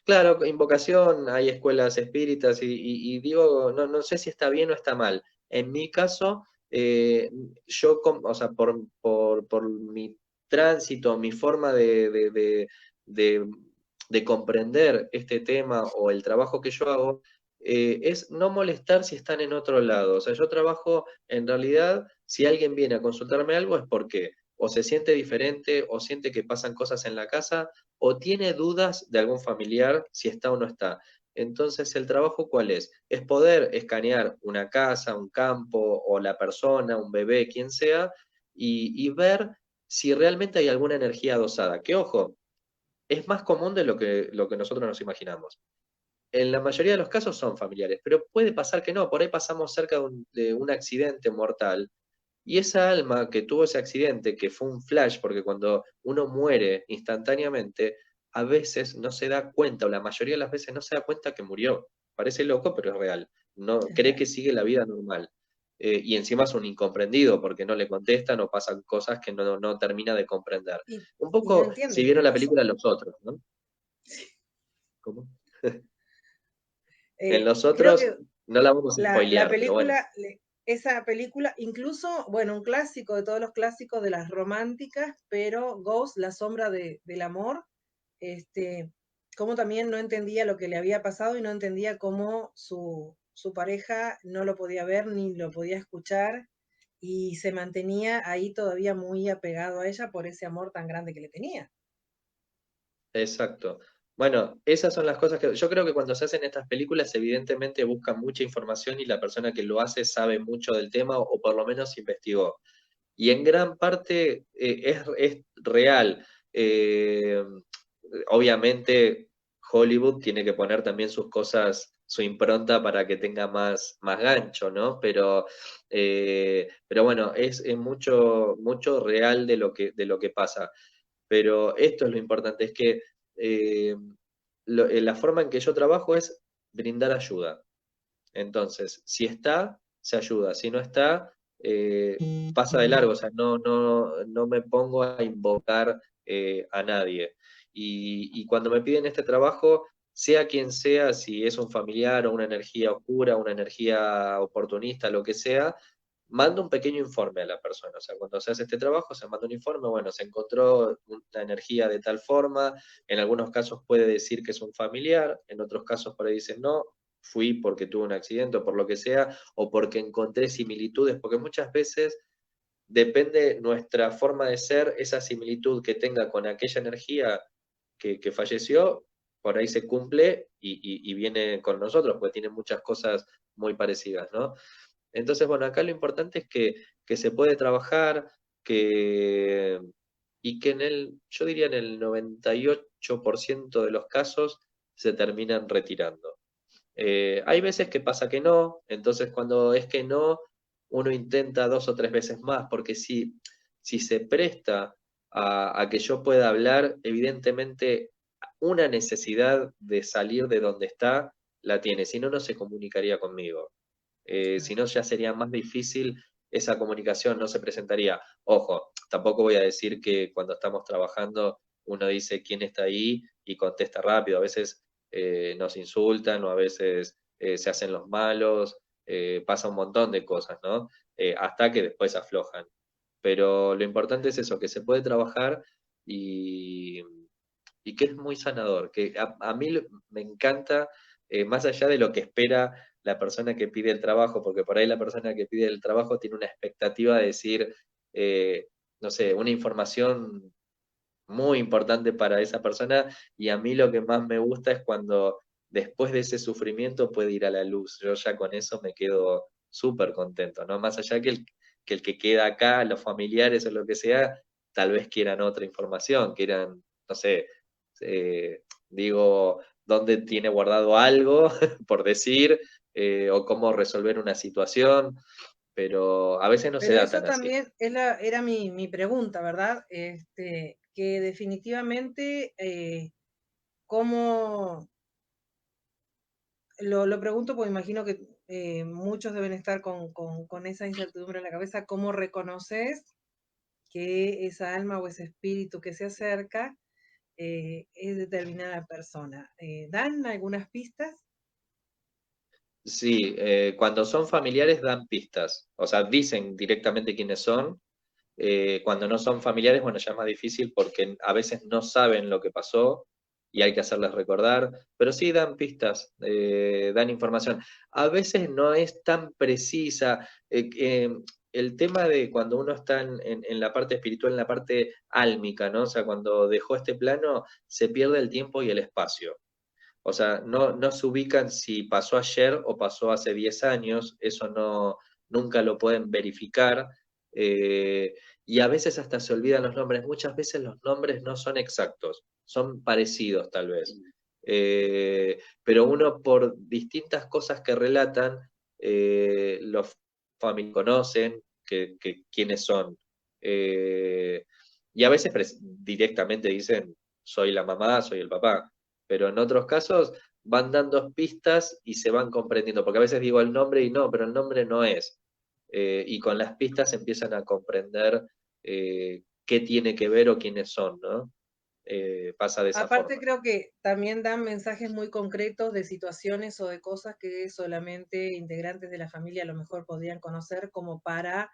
claro, invocación, hay escuelas espíritas y digo, no sé si está bien o está mal. En mi caso, yo, o sea, por mi tránsito, mi forma de- de comprender este tema o el trabajo que yo hago, es no molestar si están en otro lado. O sea, yo trabajo, en realidad, si alguien viene a consultarme algo es porque o se siente diferente o siente que pasan cosas en la casa o tiene dudas de algún familiar si está o no está. Entonces, ¿el trabajo cuál es? Es poder escanear una casa, un campo o la persona, un bebé, quien sea, y ver si realmente hay alguna energía dosada. Que ojo, es más común de lo que nosotros nos imaginamos. En la mayoría de los casos son familiares, pero puede pasar que no. Por ahí pasamos cerca de un accidente mortal y esa alma que tuvo ese accidente, que fue un flash, porque cuando uno muere instantáneamente, a veces no se da cuenta, o la mayoría de las veces no se da cuenta que murió. Parece loco, pero es real. No Es cree real. que sigue la vida normal. Y encima es un incomprendido, porque no le contestan o pasan cosas que no termina de comprender. Un Y no poco, si entiende qué vieron la pasó. película Los Otros, ¿no? ¿Cómo? En Los Creo Otros, que no la vamos a la spoilear, pero bueno. película, esa película, incluso, bueno, un clásico de todos los clásicos de las románticas, pero Ghost, La sombra del amor, este, como también no entendía lo que le había pasado y no entendía cómo su pareja no lo podía ver ni lo podía escuchar y se mantenía ahí todavía muy apegado a ella por ese amor tan grande que le tenía. Exacto. Bueno, esas son las cosas que yo creo que cuando se hacen estas películas, evidentemente buscan mucha información y la persona que lo hace sabe mucho del tema o por lo menos investigó. Y en gran parte es real. Obviamente, Hollywood tiene que poner también sus cosas, su impronta para que tenga más gancho, ¿no? Pero bueno, es mucho real de lo que pasa. Pero esto es lo importante, es que eh, la forma en que yo trabajo es brindar ayuda. Entonces, si está, se ayuda. Si no está, pasa de largo. O sea, no me pongo a invocar a nadie. Y cuando me piden este trabajo, sea quien sea, si es un familiar o una energía oscura, una energía oportunista, lo que sea, mando un pequeño informe a la persona. O sea, cuando se hace este trabajo, se manda un informe, bueno, se encontró una energía de tal forma, en algunos casos puede decir que es un familiar, en otros casos por ahí dicen no, fui porque tuve un accidente o por lo que sea, o porque encontré similitudes, porque muchas veces depende nuestra forma de ser, esa similitud que tenga con aquella energía que falleció, por ahí se cumple y viene con nosotros, porque tiene muchas cosas muy parecidas, ¿no? Entonces, bueno, acá lo importante es que se puede trabajar, que, y que yo diría en el 98% de los casos se terminan retirando. Hay veces que pasa que no, entonces cuando es que no, uno intenta dos o tres veces más, porque si se presta a que yo pueda hablar, evidentemente una necesidad de salir de donde está la tiene, si no, no se comunicaría conmigo. Si no, ya sería más difícil esa comunicación, no se presentaría. Ojo, tampoco voy a decir que cuando estamos trabajando uno dice quién está ahí y contesta rápido. A veces nos insultan o a veces se hacen los malos, pasa un montón de cosas, ¿no? Hasta que después aflojan. Pero lo importante es eso, que se puede trabajar y, y que es muy sanador, que a mí me encanta, más allá de lo que espera la persona que pide el trabajo, porque por ahí la persona que pide el trabajo tiene una expectativa de decir, no sé, una información muy importante para esa persona, y a mí lo que más me gusta es cuando después de ese sufrimiento puede ir a la luz. Yo ya con eso me quedo súper contento, ¿no? Más allá que el que queda acá, los familiares o lo que sea, tal vez quieran otra información, quieran, no sé, digo, dónde tiene guardado algo, por decir, o cómo resolver una situación, pero a veces no se Pero da eso tan así. también era mi pregunta, ¿verdad? Que definitivamente, ¿cómo? Lo pregunto porque imagino que muchos deben estar con esa incertidumbre en la cabeza. ¿Cómo reconoces que esa alma o ese espíritu que se acerca es determinada persona? ¿Dan algunas pistas? Sí, cuando son familiares dan pistas, o sea, dicen directamente quiénes son. Cuando no son familiares, bueno, ya es más difícil porque a veces no saben lo que pasó y hay que hacerles recordar, pero sí dan pistas, dan información. A veces no es tan precisa. El tema de cuando uno está en la parte espiritual, en la parte álmica, ¿no? O sea, cuando dejó este plano, se pierde el tiempo y el espacio. O sea, no se ubican si pasó ayer o pasó hace 10 años, eso no, nunca lo pueden verificar. eh, y a veces hasta se olvidan los nombres. Muchas veces los nombres no son exactos, son parecidos tal vez. Pero uno por distintas cosas que relatan, los familiares conocen quiénes son. Eh, y a veces directamente dicen, soy la mamá, soy el papá, pero en otros casos van dando pistas y se van comprendiendo, porque a veces digo el nombre y no, pero el nombre no es. Y con las pistas empiezan a comprender qué tiene que ver o quiénes son, ¿no? Pasa de esa Aparte, forma. creo que también dan mensajes muy concretos de situaciones o de cosas que solamente integrantes de la familia a lo mejor podrían conocer, como para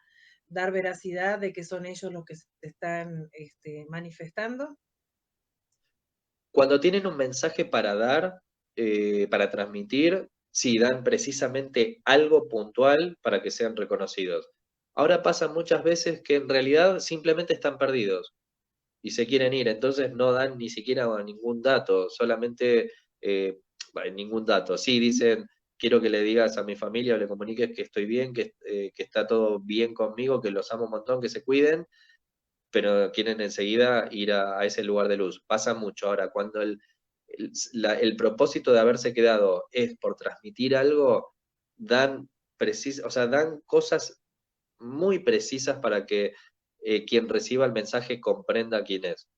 dar veracidad de que son ellos los que se están manifestando. Cuando tienen un mensaje para dar, para transmitir, sí, dan precisamente algo puntual para que sean reconocidos. Ahora pasa muchas veces que en realidad simplemente están perdidos y se quieren ir, entonces no dan ni siquiera ningún dato, solamente ningún dato. Sí, dicen, quiero que le digas a mi familia o le comuniques que estoy bien, que está todo bien conmigo, que los amo un montón, que se cuiden, pero quieren enseguida ir a ese lugar de luz. Pasa mucho. Ahora, cuando el propósito de haberse quedado es por transmitir algo, dan o sea, dan cosas muy precisas para que quien reciba el mensaje comprenda quién es.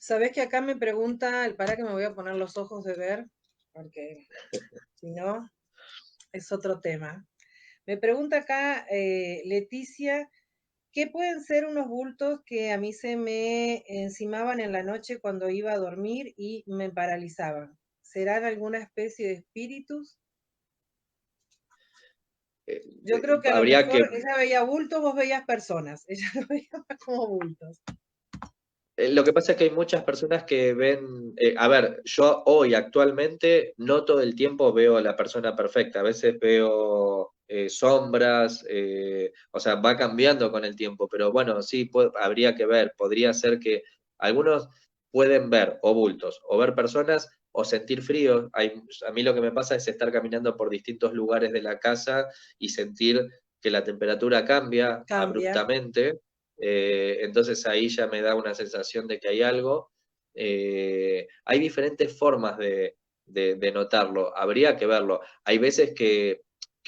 Sabés que acá me pregunta, para que me voy a poner los ojos de ver, porque si no, es otro tema. Me pregunta acá Leticia, ¿qué pueden ser unos bultos que a mí se me encimaban en la noche cuando iba a dormir y me paralizaban? ¿Serán alguna especie de espíritus? Yo creo que a lo Habría que mejor ella veía bultos, vos veías personas. Ella lo veía más como bultos. Lo que pasa es que hay muchas personas que ven, a ver, yo hoy actualmente no todo el tiempo veo a la persona perfecta, a veces veo sombras, o sea, va cambiando con el tiempo, pero bueno, sí, habría que ver, podría ser que algunos pueden ver o bultos, o ver personas, o sentir frío. A mí lo que me pasa es estar caminando por distintos lugares de la casa y sentir que la temperatura cambia Cambia. abruptamente, entonces ahí ya me da una sensación de que hay algo. Hay diferentes formas de notarlo, habría que verlo. Hay veces que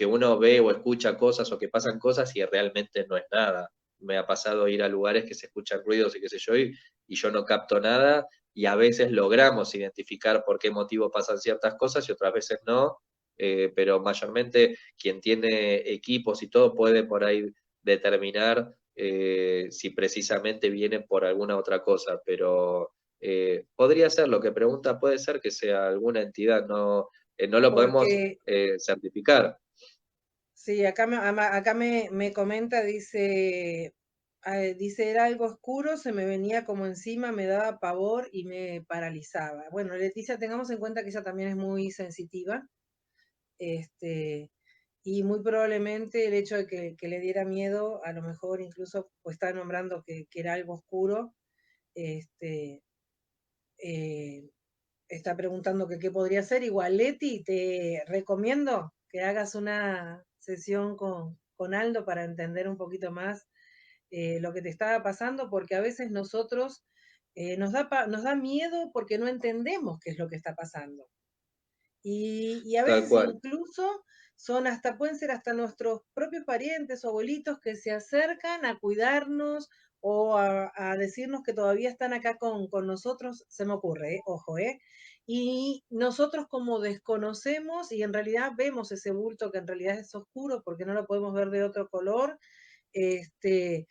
uno ve o escucha cosas o que pasan cosas y realmente no es nada. Me ha pasado ir a lugares que se escuchan ruidos y qué sé yo, y yo no capto nada, y a veces logramos identificar por qué motivo pasan ciertas cosas y otras veces no, pero mayormente quien tiene equipos y todo puede por ahí determinar si precisamente viene por alguna otra cosa, pero podría ser, lo que pregunta puede ser que sea alguna entidad, no, no lo podemos Porque certificar. sí, acá me comenta, dice, era algo oscuro, se me venía como encima, me daba pavor y me paralizaba. Bueno, Leticia, tengamos en cuenta que ella también es muy sensitiva, este, y muy probablemente el hecho de que le diera miedo, a lo mejor incluso pues está nombrando que era algo oscuro, este, eh, está preguntando que qué podría ser. Igual, Leti, te recomiendo que hagas una sesión con Aldo para entender un poquito más lo que te estaba pasando, porque a veces nosotros nos da miedo porque no entendemos qué es lo que está pasando. Y a Tal veces cual. incluso pueden ser hasta nuestros propios parientes o abuelitos que se acercan a cuidarnos o a decirnos que todavía están acá con nosotros, se me ocurre, ojo, ¿eh? Y nosotros como desconocemos y en realidad vemos ese bulto que en realidad es oscuro porque no lo podemos ver de otro color, este,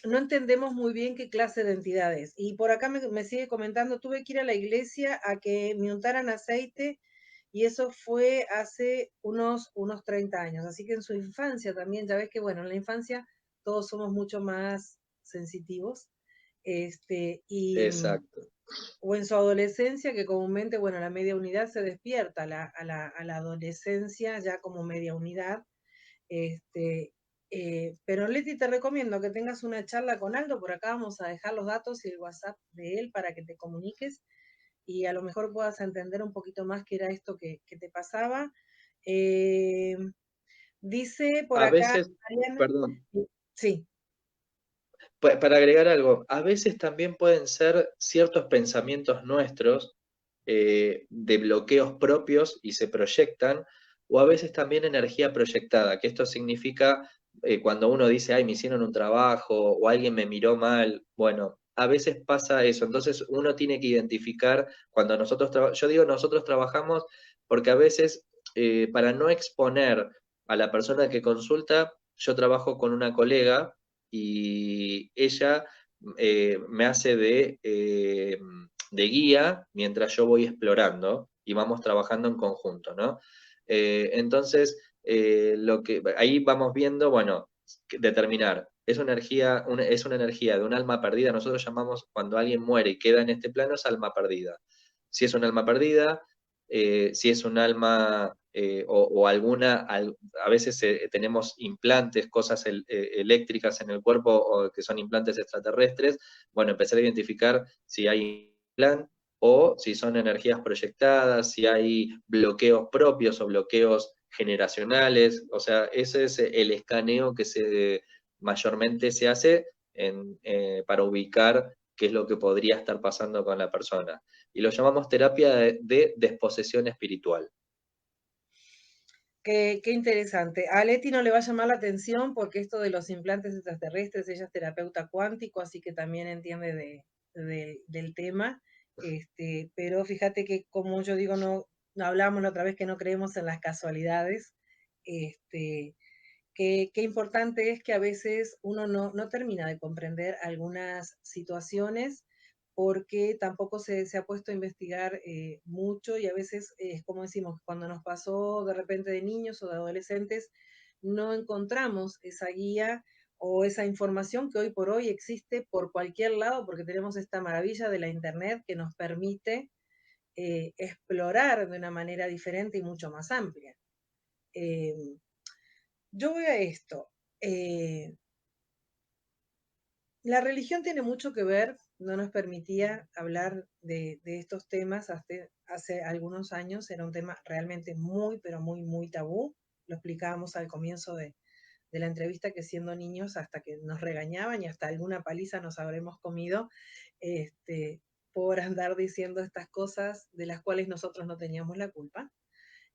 no entendemos muy bien qué clase de entidad es. Y por acá me sigue comentando, tuve que ir a la iglesia a que me untaran aceite y eso fue hace unos 30 años. Así que en su infancia también, ya ves que bueno, en la infancia todos somos mucho más sensitivos. Exacto. O en su adolescencia, que comúnmente, bueno, la media unidad se despierta a la adolescencia ya como media unidad. Este, pero Leti, te recomiendo que tengas una charla con Aldo, por acá vamos a dejar los datos y el WhatsApp de él para que te comuniques y a lo mejor puedas entender un poquito más qué era esto que te pasaba. Eh, dice por A acá, veces, Mariana, perdón, sí, para agregar algo, a veces también pueden ser ciertos pensamientos nuestros de bloqueos propios y se proyectan, o a veces también energía proyectada, que esto significa cuando uno dice, ay, me hicieron un trabajo o alguien me miró mal, bueno, a veces pasa eso, entonces uno tiene que identificar cuando yo digo nosotros trabajamos porque a veces para no exponer a la persona que consulta, yo trabajo con una colega y ella me hace de guía mientras yo voy explorando y vamos trabajando en conjunto, ¿no? Entonces, ahí vamos viendo, bueno, determinar, es una energía de un alma perdida, nosotros llamamos cuando alguien muere y queda en este plano, es alma perdida. Si es un alma perdida, si es un alma o a veces tenemos implantes, cosas eléctricas en el cuerpo o que son implantes extraterrestres, bueno, empezar a identificar si hay plan o si son energías proyectadas, si hay bloqueos propios o bloqueos generacionales, o sea, ese es el escaneo que mayormente se hace para ubicar qué es lo que podría estar pasando con la persona. Y lo llamamos terapia de desposesión espiritual. qué interesante. A Leti no le va a llamar la atención porque esto de los implantes extraterrestres, ella es terapeuta cuántico, así que también entiende del tema. Pero fíjate que como yo digo, no hablamos la otra vez que no creemos en las casualidades. Este, qué importante es que a veces uno no termina de comprender algunas situaciones porque tampoco se ha puesto a investigar mucho y a veces, como decimos, cuando nos pasó de repente de niños o de adolescentes, no encontramos esa guía o esa información que hoy por hoy existe por cualquier lado porque tenemos esta maravilla de la Internet que nos permite explorar de una manera diferente y mucho más amplia. Eh, yo voy a esto. Eh, la religión tiene mucho que ver, no nos permitía hablar de estos temas hasta hace algunos años, era un tema realmente muy, pero muy, muy tabú. Lo explicábamos al comienzo de la entrevista que siendo niños hasta que nos regañaban y hasta alguna paliza nos habremos comido por andar diciendo estas cosas de las cuales nosotros no teníamos la culpa.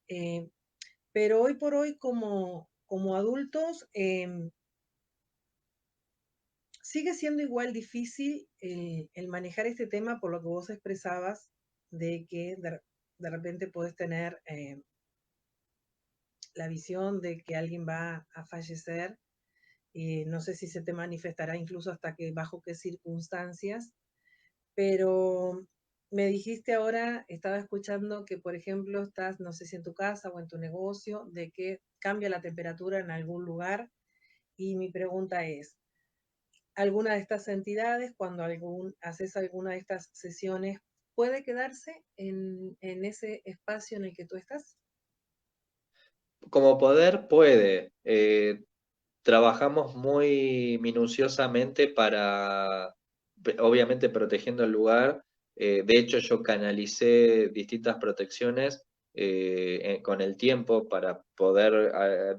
Eh, pero hoy por hoy como adultos, sigue siendo igual difícil el manejar este tema por lo que vos expresabas de que de repente puedes tener la visión de que alguien va a fallecer. No sé si se te manifestará incluso hasta que bajo qué circunstancias, pero me dijiste ahora, estaba escuchando que, por ejemplo, estás, no sé si en tu casa o en tu negocio, de que cambia la temperatura en algún lugar. Y mi pregunta es, ¿alguna de estas entidades, cuando haces alguna de estas sesiones, puede quedarse en ese espacio en el que tú estás? Como poder puede. Trabajamos muy minuciosamente para, obviamente, protegiendo el lugar. De hecho, yo canalicé distintas protecciones con el tiempo para poder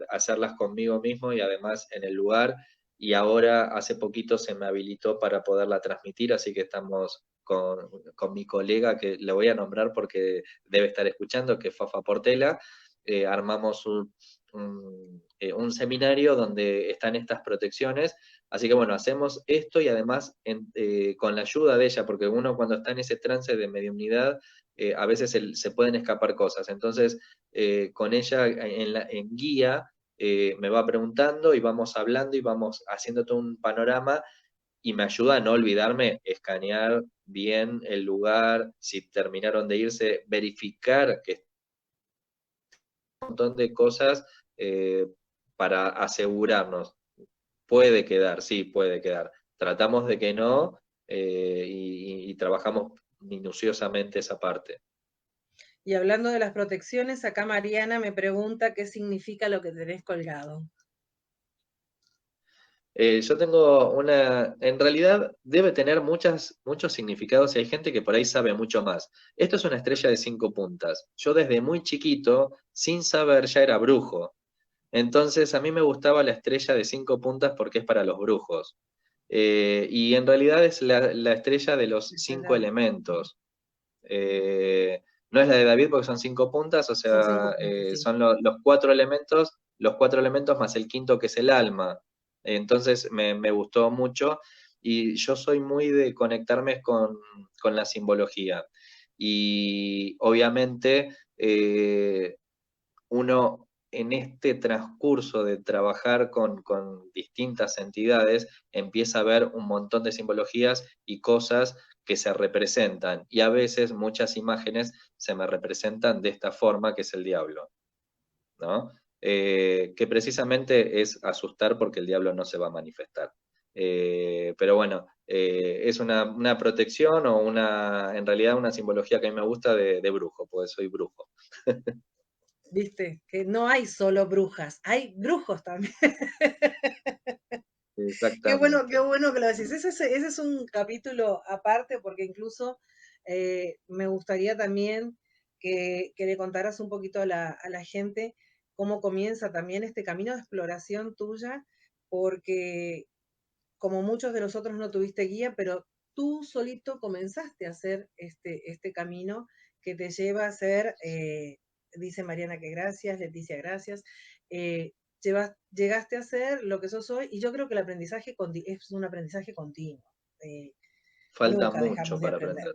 hacerlas conmigo mismo y además en el lugar. Y ahora, hace poquito, se me habilitó para poderla transmitir, así que estamos con mi colega, que le voy a nombrar porque debe estar escuchando, que es Fafa Portela. Armamos un seminario donde están estas protecciones. Así que bueno, hacemos esto y además con la ayuda de ella, porque uno cuando está en ese trance de mediunidad, a veces se pueden escapar cosas. Entonces, con ella en guía, me va preguntando y vamos hablando y vamos haciendo todo un panorama y me ayuda a no olvidarme, escanear bien el lugar, si terminaron de irse, verificar que un montón de cosas eh, para asegurarnos. Puede quedar, sí, puede quedar. Tratamos de que no y trabajamos minuciosamente esa parte. Y hablando de las protecciones, acá Mariana me pregunta qué significa lo que tenés colgado. Yo tengo en realidad debe tener muchos significados y hay gente que por ahí sabe mucho más. Esto es una estrella de 5 puntas. Yo desde muy chiquito, sin saber, ya era brujo. Entonces a mí me gustaba la estrella de 5 puntas porque es para los brujos. Y en realidad es la estrella de los Esa es 5 elementos. No es la de David porque son 5 puntas, o son 5 sea, puntos, sí. son los 4 elementos más el quinto que es el alma. Entonces me gustó mucho y yo soy muy de conectarme con la simbología. Y obviamente uno en este transcurso de trabajar con distintas entidades empieza a ver un montón de simbologías y cosas que se representan. Y a veces muchas imágenes se me representan de esta forma, que es el diablo, ¿no? Que precisamente es asustar porque el diablo no se va a manifestar. Pero bueno, es una protección o en realidad una simbología que a mí me gusta de brujo, porque soy brujo. Viste, que no hay solo brujas, hay brujos también. Qué Exactamente. bueno que lo decís. Ese es un capítulo aparte porque incluso me gustaría también que le contaras un poquito a la gente cómo comienza también este camino de exploración tuya, porque como muchos de nosotros no tuviste guía, pero tú solito comenzaste a hacer este camino que te lleva a ser, dice Mariana que gracias, Leticia gracias, eh, llegaste a ser lo que sos hoy y yo creo que el aprendizaje es un aprendizaje continuo. Eh, Falta Nunca dejamos mucho de para aprender.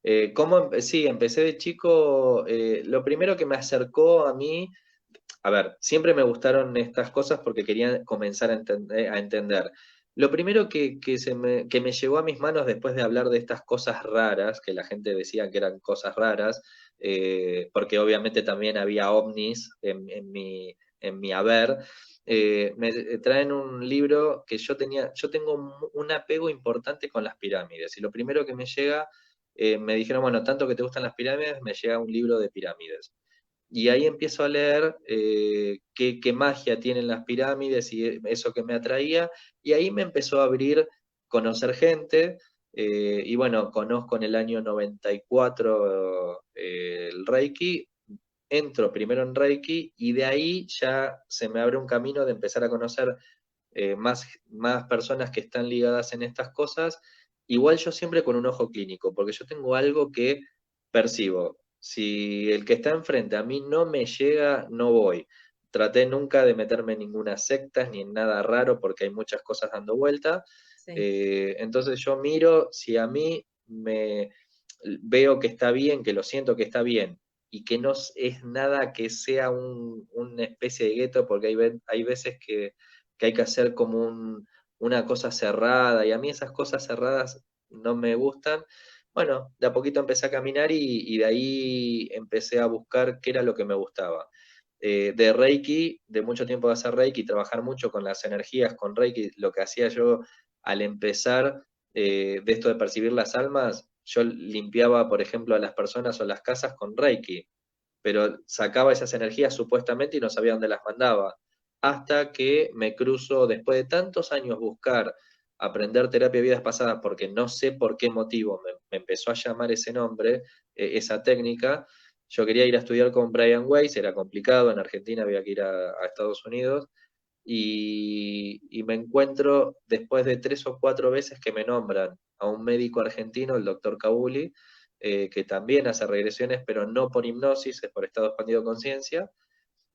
aprender. Sí, empecé de chico. Lo primero que me acercó a mí, a ver, siempre me gustaron estas cosas porque quería comenzar a entender. Lo primero que me llegó a mis manos después de hablar de estas cosas raras, que la gente decía que eran cosas raras, porque obviamente también había ovnis en mi haber, me traen un libro que yo tengo un apego importante con las pirámides, y lo primero que me llega, me dijeron, bueno, tanto que te gustan las pirámides, me llega un libro de pirámides. Y ahí empiezo a leer qué magia tienen las pirámides y eso que me atraía. Y ahí me empezó a abrir conocer gente. Y bueno, conozco en el año 94 el Reiki. Entro primero en Reiki y de ahí ya se me abre un camino de empezar a conocer más personas que están ligadas en estas cosas. Igual yo siempre con un ojo clínico, porque yo tengo algo que percibo. Si el que está enfrente a mí no me llega, no voy. traté nunca de meterme en ninguna secta ni en nada raro porque hay muchas cosas dando vuelta. Sí, Entonces yo miro si a mí me veo que está bien, que lo siento que está bien, y que no es nada que sea una especie de gueto, porque hay veces que hay que hacer como una cosa cerrada, y a mí esas cosas cerradas no me gustan. Bueno, de a poquito empecé a caminar y de ahí empecé a buscar qué era lo que me gustaba. De Reiki, de mucho tiempo de hacer Reiki, trabajar mucho con las energías, con Reiki, lo que hacía yo al empezar de esto de percibir las almas, yo limpiaba, por ejemplo, a las personas o las casas con Reiki, pero sacaba esas energías supuestamente y no sabía dónde las mandaba. Hasta que me cruzo, después de tantos años buscar aprender terapia de vidas pasadas, porque no sé por qué motivo me empezó a llamar ese nombre, esa técnica. Yo quería ir a estudiar con Brian Weiss, era complicado, en Argentina había que ir a Estados Unidos, y me encuentro después de 3 o 4 veces que me nombran a un médico argentino, el doctor Cabuli, que también hace regresiones, pero no por hipnosis, es por estado expandido de conciencia.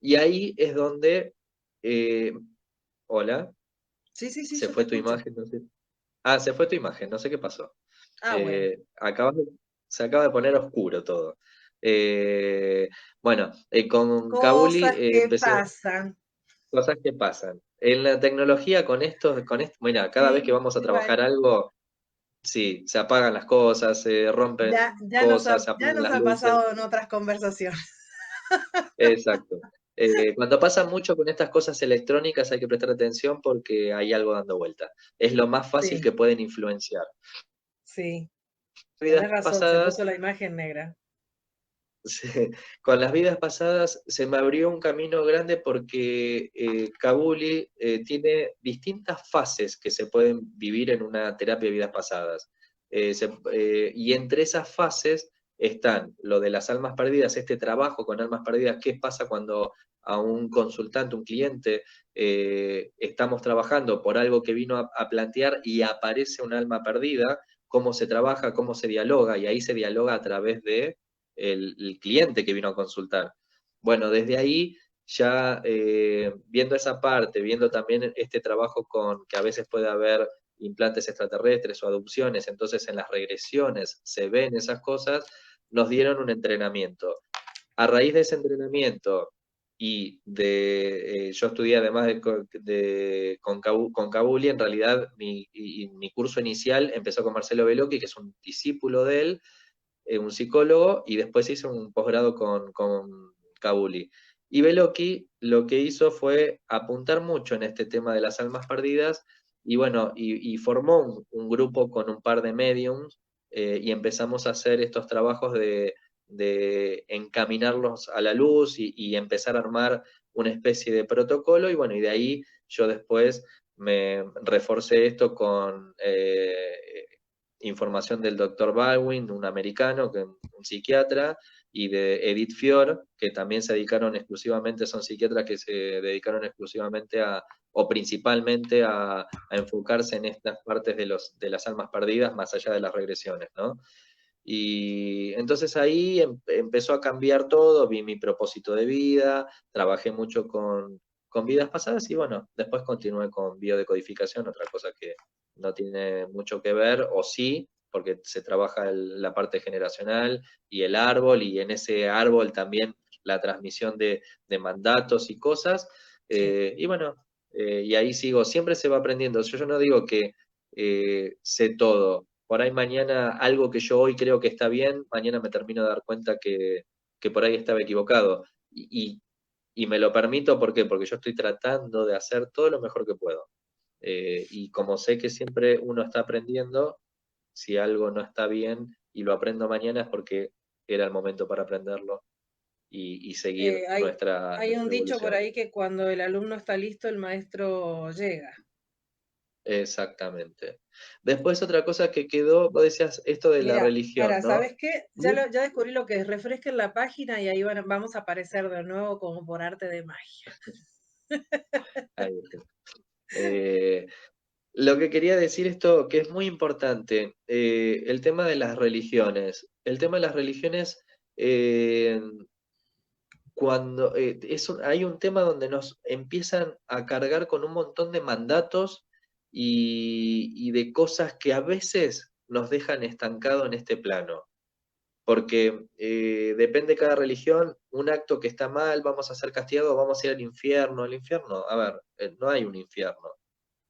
Y ahí es donde, eh, hola, sí, sí, sí, se yo te fue tu escucho. imagen, no sé. Ah, se fue tu imagen, no sé qué pasó. Ah, bueno. Eh, acabas de- Se acaba de poner oscuro todo. Eh, bueno, con Cabuli Cosas que empecé. pasan. Cosas que pasan. En la tecnología mira, cada vez que Sí, vamos a igual. trabajar algo, sí, se apagan las cosas, se Ya, rompen cosas, se ya apagan nos las ha luces. pasado en otras conversaciones. Exacto. Cuando pasa mucho con estas cosas electrónicas hay que prestar atención porque hay algo dando vuelta. Es lo más fácil Sí, que pueden influenciar. sí, Vidas tenés razón, se pasadas. puso la imagen negra. Sí, con las vidas pasadas se me abrió un camino grande porque Kabuli tiene distintas fases que se pueden vivir en una terapia de vidas pasadas. Y entre esas fases están lo de las almas perdidas, este trabajo con almas perdidas, qué pasa cuando a un consultante, un cliente, estamos trabajando por algo que vino a plantear y aparece un alma perdida, cómo se trabaja, cómo se dialoga, y ahí se dialoga a través de el cliente que vino a consultar. Bueno, desde ahí ya viendo esa parte, viendo también este trabajo con que a veces puede haber implantes extraterrestres o adopciones, entonces en las regresiones se ven esas cosas, nos dieron un entrenamiento. A raíz de ese entrenamiento y yo estudié además con Kabuli, en realidad mi curso inicial empezó con Marcelo Bellocchi, que es un discípulo de él, un psicólogo, y después hizo un posgrado con Kabuli. Y Beloki lo que hizo fue apuntar mucho en este tema de las almas perdidas, y bueno, y formó un grupo con un par de mediums, y empezamos a hacer estos trabajos de encaminarlos a la luz y empezar a armar una especie de protocolo, y bueno, y de ahí yo después me reforcé esto con información del doctor Baldwin, un americano, un psiquiatra, y de Edith Fior, que también se dedicaron exclusivamente, son psiquiatras que se dedicaron exclusivamente o principalmente a enfocarse en estas partes de las almas perdidas, más allá de las regresiones, ¿no? Y entonces ahí empezó a cambiar todo, vi mi propósito de vida, trabajé mucho con vidas pasadas y bueno, después continué con biodecodificación, otra cosa que no tiene mucho que ver, o sí, porque se trabaja la parte generacional y el árbol, y en ese árbol también la transmisión de mandatos y cosas. Sí. Y bueno, y ahí sigo, siempre se va aprendiendo. Yo no digo que sé todo. Por ahí mañana algo que yo hoy creo que está bien, mañana me termino de dar cuenta que por ahí estaba equivocado. Y me lo permito, ¿por qué? Porque yo estoy tratando de hacer todo lo mejor que puedo. Y como sé que siempre uno está aprendiendo, si algo no está bien y lo aprendo mañana es porque era el momento para aprenderlo y seguir Hay un nuestra dicho por evolución. ahí que cuando el alumno está listo, el maestro llega. Exactamente. Después otra cosa que quedó, vos decías esto de la Mira, religión, para, ¿no? ¿sabes qué? Sí. Ya descubrí lo que es. Refresquen la página y ahí vamos a aparecer de nuevo como por arte de magia. Ahí está. Eh, lo que quería decir esto, que es muy importante, el tema de las religiones. El tema de las religiones, eh, cuando hay un tema donde nos empiezan a cargar con un montón de mandatos y de cosas que a veces nos dejan estancados en este plano. Porque depende de cada religión, un acto que está mal, vamos a ser castigados, vamos a ir al infierno. El infierno, a ver, no hay un infierno.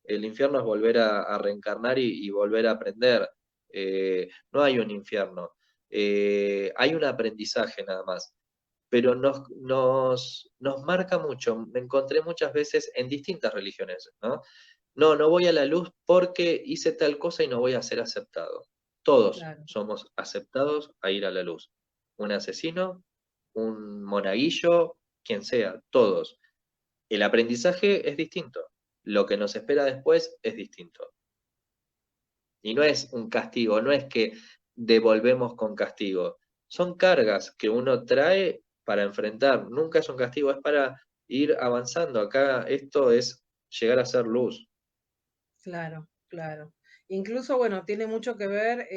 El infierno es volver a reencarnar y volver a aprender. No hay un infierno. Hay un aprendizaje nada más. Pero nos marca mucho. Me encontré muchas veces en distintas religiones, ¿no? No, no voy a la luz porque hice tal cosa y no voy a ser aceptado. Todos Claro, somos aceptados a ir a la luz. Un asesino, un monaguillo, quien sea, todos. El aprendizaje es distinto. Lo que nos espera después es distinto. Y no es un castigo, no es que devolvemos con castigo. Son cargas que uno trae para enfrentar. Nunca es un castigo, es para ir avanzando. Acá esto es llegar a ser luz. claro, claro. Incluso, bueno, tiene mucho que ver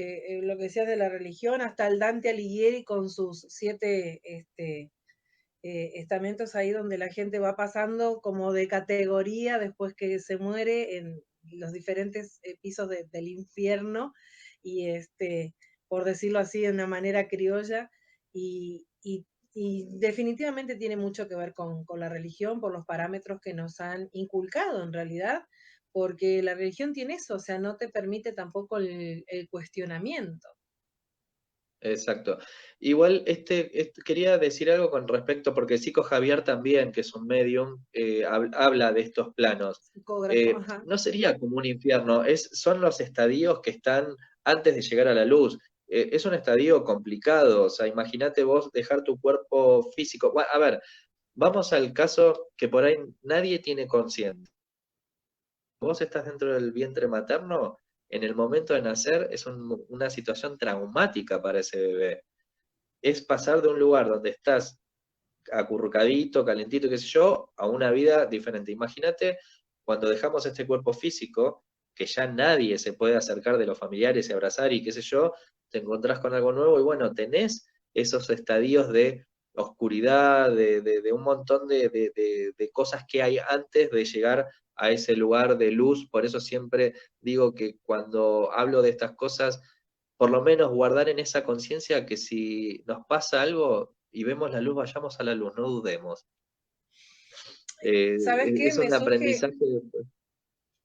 lo que decías de la religión, hasta el Dante Alighieri con sus 7 estamentos ahí donde la gente va pasando como de categoría después que se muere en los diferentes pisos del infierno y por decirlo así de una manera criolla y definitivamente tiene mucho que ver con la religión por los parámetros que nos han inculcado en realidad, porque la religión tiene eso, o sea, no te permite tampoco el cuestionamiento. Exacto. Igual quería decir algo con respecto, porque Psico Javier también, que es un medium, habla de estos planos. Psicógrafo, ajá. No sería como un infierno, son los estadios que están antes de llegar a la luz. Es un estadio complicado, o sea, imagínate vos dejar tu cuerpo físico. Bueno, a ver, vamos al caso que por ahí nadie tiene consciente. Vos estás dentro del vientre materno, en el momento de nacer es una situación traumática para ese bebé. Es pasar de un lugar donde estás acurrucadito, calentito, qué sé yo, a una vida diferente. Imagínate cuando dejamos este cuerpo físico, que ya nadie se puede acercar de los familiares y abrazar y qué sé yo, te encontrás con algo nuevo y bueno, tenés esos estadios de oscuridad, de un montón de cosas que hay antes de llegar a ese lugar de luz. Por eso siempre digo que cuando hablo de estas cosas, por lo menos guardar en esa conciencia que si nos pasa algo y vemos la luz, vayamos a la luz, no dudemos. ¿Sabes qué? Es un aprendizaje.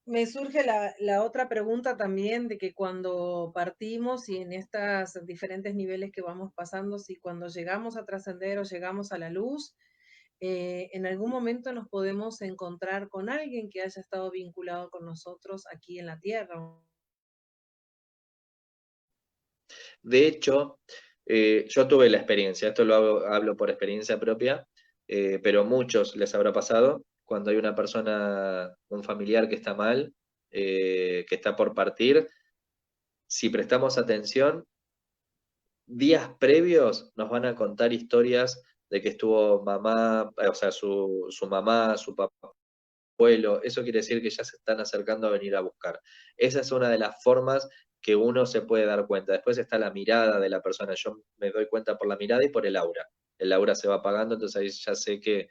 Me surge la otra pregunta también de que cuando partimos y en estos diferentes niveles que vamos pasando, si cuando llegamos a trascender o llegamos a la luz, en algún momento nos podemos encontrar con alguien que haya estado vinculado con nosotros aquí en la Tierra. De hecho, yo tuve la experiencia, esto hablo por experiencia propia, pero muchos les habrá pasado cuando hay una persona, un familiar que está mal, que está por partir. Si prestamos atención, días previos nos van a contar historias de que estuvo mamá, o sea, su mamá, su papá, abuelo, eso quiere decir que ya se están acercando a venir a buscar. Esa es una de las formas que uno se puede dar cuenta. Después está la mirada de la persona. Yo me doy cuenta por la mirada y por el aura. El aura se va apagando, entonces ahí ya sé que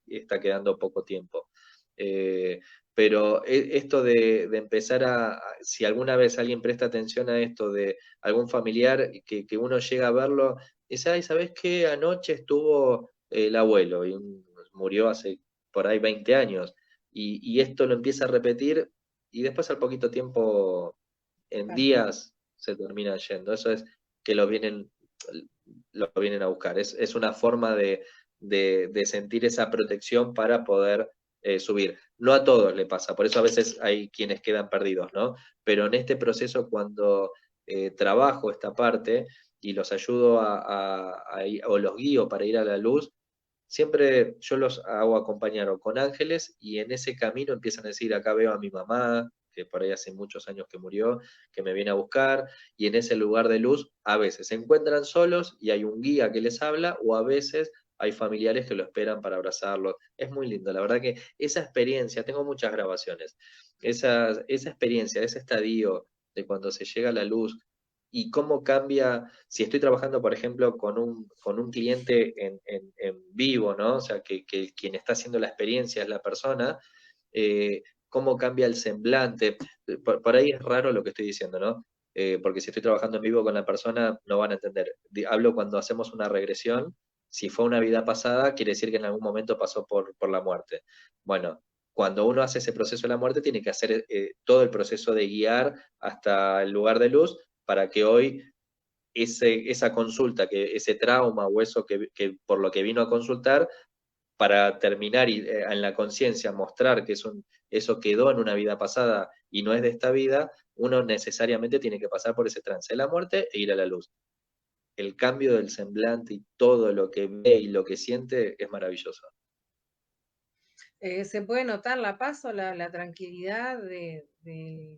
está quedando poco tiempo. Eh, pero esto de empezar si alguna vez alguien presta atención a esto de algún familiar que uno llega a verlo, dice, ay, ¿sabes qué? Anoche estuvo el abuelo y murió hace por ahí 20 años y esto lo empieza a repetir y después al poquito tiempo, en Parte. días, se termina yendo. Eso es que lo vienen a buscar. Es una forma de sentir esa protección para poder subir. No a todos le pasa, por eso a veces hay quienes quedan perdidos, ¿no? Pero en este proceso, cuando trabajo esta parte y los ayudo o los guío para ir a la luz, siempre yo los hago acompañar o con ángeles y en ese camino empiezan a decir, acá veo a mi mamá, que por ahí hace muchos años que murió, que me viene a buscar, y en ese lugar de luz a veces se encuentran solos y hay un guía que les habla, o a veces hay familiares que lo esperan para abrazarlo. Es muy lindo, la verdad que esa experiencia, tengo muchas grabaciones, esa experiencia, ese estadio de cuando se llega a la luz, y cómo cambia, si estoy trabajando, por ejemplo, con un cliente en vivo, ¿no? O sea, que quien está haciendo la experiencia es la persona, cómo cambia el semblante. Por ahí es raro lo que estoy diciendo, ¿no? Porque si estoy trabajando en vivo con la persona, no van a entender. Hablo cuando hacemos una regresión, si fue una vida pasada, quiere decir que en algún momento pasó por la muerte. Bueno, cuando uno hace ese proceso de la muerte, tiene que hacer todo el proceso de guiar hasta el lugar de luz para que hoy esa consulta, que ese trauma o eso que por lo que vino a consultar, para terminar y, en la conciencia mostrar que eso quedó en una vida pasada y no es de esta vida, uno necesariamente tiene que pasar por ese trance de la muerte e ir a la luz. El cambio del semblante y todo lo que ve y lo que siente es maravilloso. Se puede notar la paz o la tranquilidad de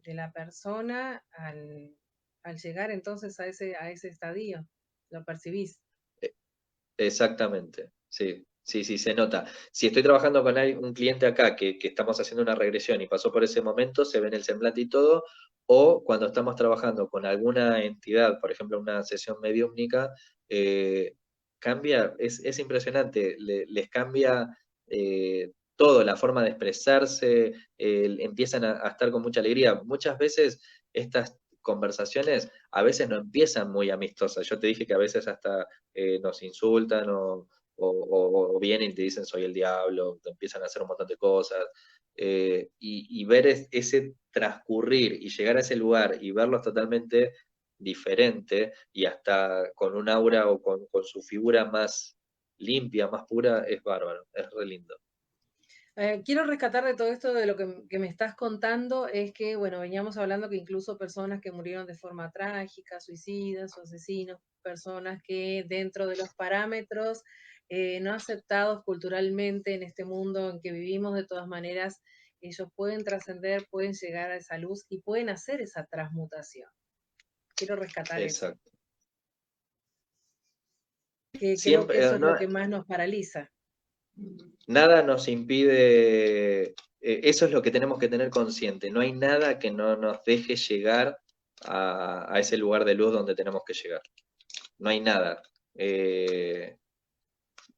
la persona al llegar entonces a ese estadio. ¿Lo percibís? Exactamente, sí, sí, sí, se nota. Si estoy trabajando con un cliente acá que estamos haciendo una regresión y pasó por ese momento, se ve en el semblante y todo, o cuando estamos trabajando con alguna entidad, por ejemplo, una sesión mediúmnica, cambia, es impresionante, les cambia todo, la forma de expresarse, empiezan a estar con mucha alegría. Muchas veces estas conversaciones a veces no empiezan muy amistosas. Yo te dije que a veces hasta nos insultan o vienen y te dicen soy el diablo, te empiezan a hacer un montón de cosas. Y ver ese transcurrir y llegar a ese lugar y verlos totalmente diferente y hasta con un aura o con su figura más limpia, más pura, es bárbaro, es re lindo. Quiero rescatar de todo esto de lo que me estás contando, es que, bueno, veníamos hablando que incluso personas que murieron de forma trágica, suicidas o asesinos, personas que dentro de los parámetros no aceptados culturalmente en este mundo en que vivimos, de todas maneras, ellos pueden trascender, pueden llegar a esa luz y pueden hacer esa transmutación. Quiero rescatar eso, Exacto. que creo que Siempre, eso es no, lo que más nos paraliza. nada nos impide, eso es lo que tenemos que tener consciente, no hay nada que no nos deje llegar a ese lugar de luz donde tenemos que llegar, no hay nada.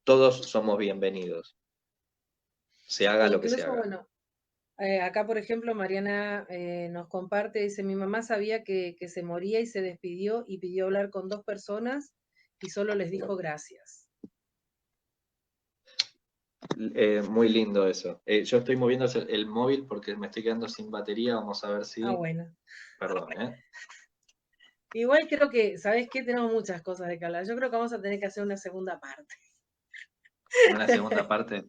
Todos somos bienvenidos, se E haga lo que se incluso, haga. bueno, acá, por ejemplo, Mariana nos comparte, dice, mi mamá sabía que se moría y se despidió y pidió hablar con dos personas y solo les dijo gracias. Muy lindo eso. Yo estoy moviendo el móvil porque me estoy quedando sin batería, vamos a ver Ah, si... bueno. Perdón, ¿eh? Igual creo que, ¿sabes qué? Tenemos muchas cosas de que hablar. Yo creo que vamos a tener que hacer una segunda parte. Una segunda parte.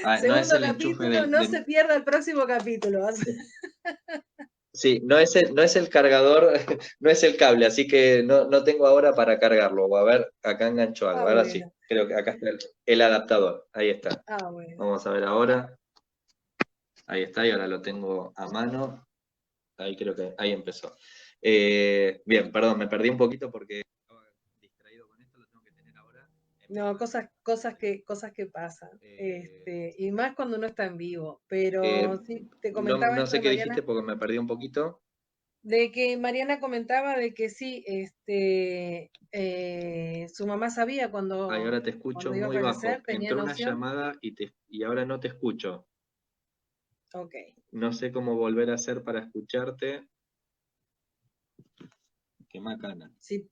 Ah, no es Segundo el enchufe capítulo, no se de... pierda el próximo capítulo. Sí, no es el cargador, no es el cable, así que no tengo ahora para cargarlo. A ver, acá engancho algo. Ah, Ahora sí, bueno. creo que acá está el adaptador. Ahí está. Ah, bueno. Vamos a ver ahora. Ahí está, y ahora lo tengo a mano. Ahí creo que ahí empezó. Bien, perdón, me perdí un poquito porque estaba distraído con esto, lo tengo que tener ahora en mi No, mano. cosas que pasan. Eh, Y más cuando uno está en vivo. Pero eh, sí, te comentaba no esto sé de qué dijiste Mariana. porque me perdí un poquito. De que Mariana comentaba de que sí, su mamá sabía Ahí ahora te escucho cuando iba a muy bajo. fallecer, tenía Entró una noción. llamada y ahora no te escucho. Ok. No sé cómo volver a hacer para escucharte. Qué macana. Sí,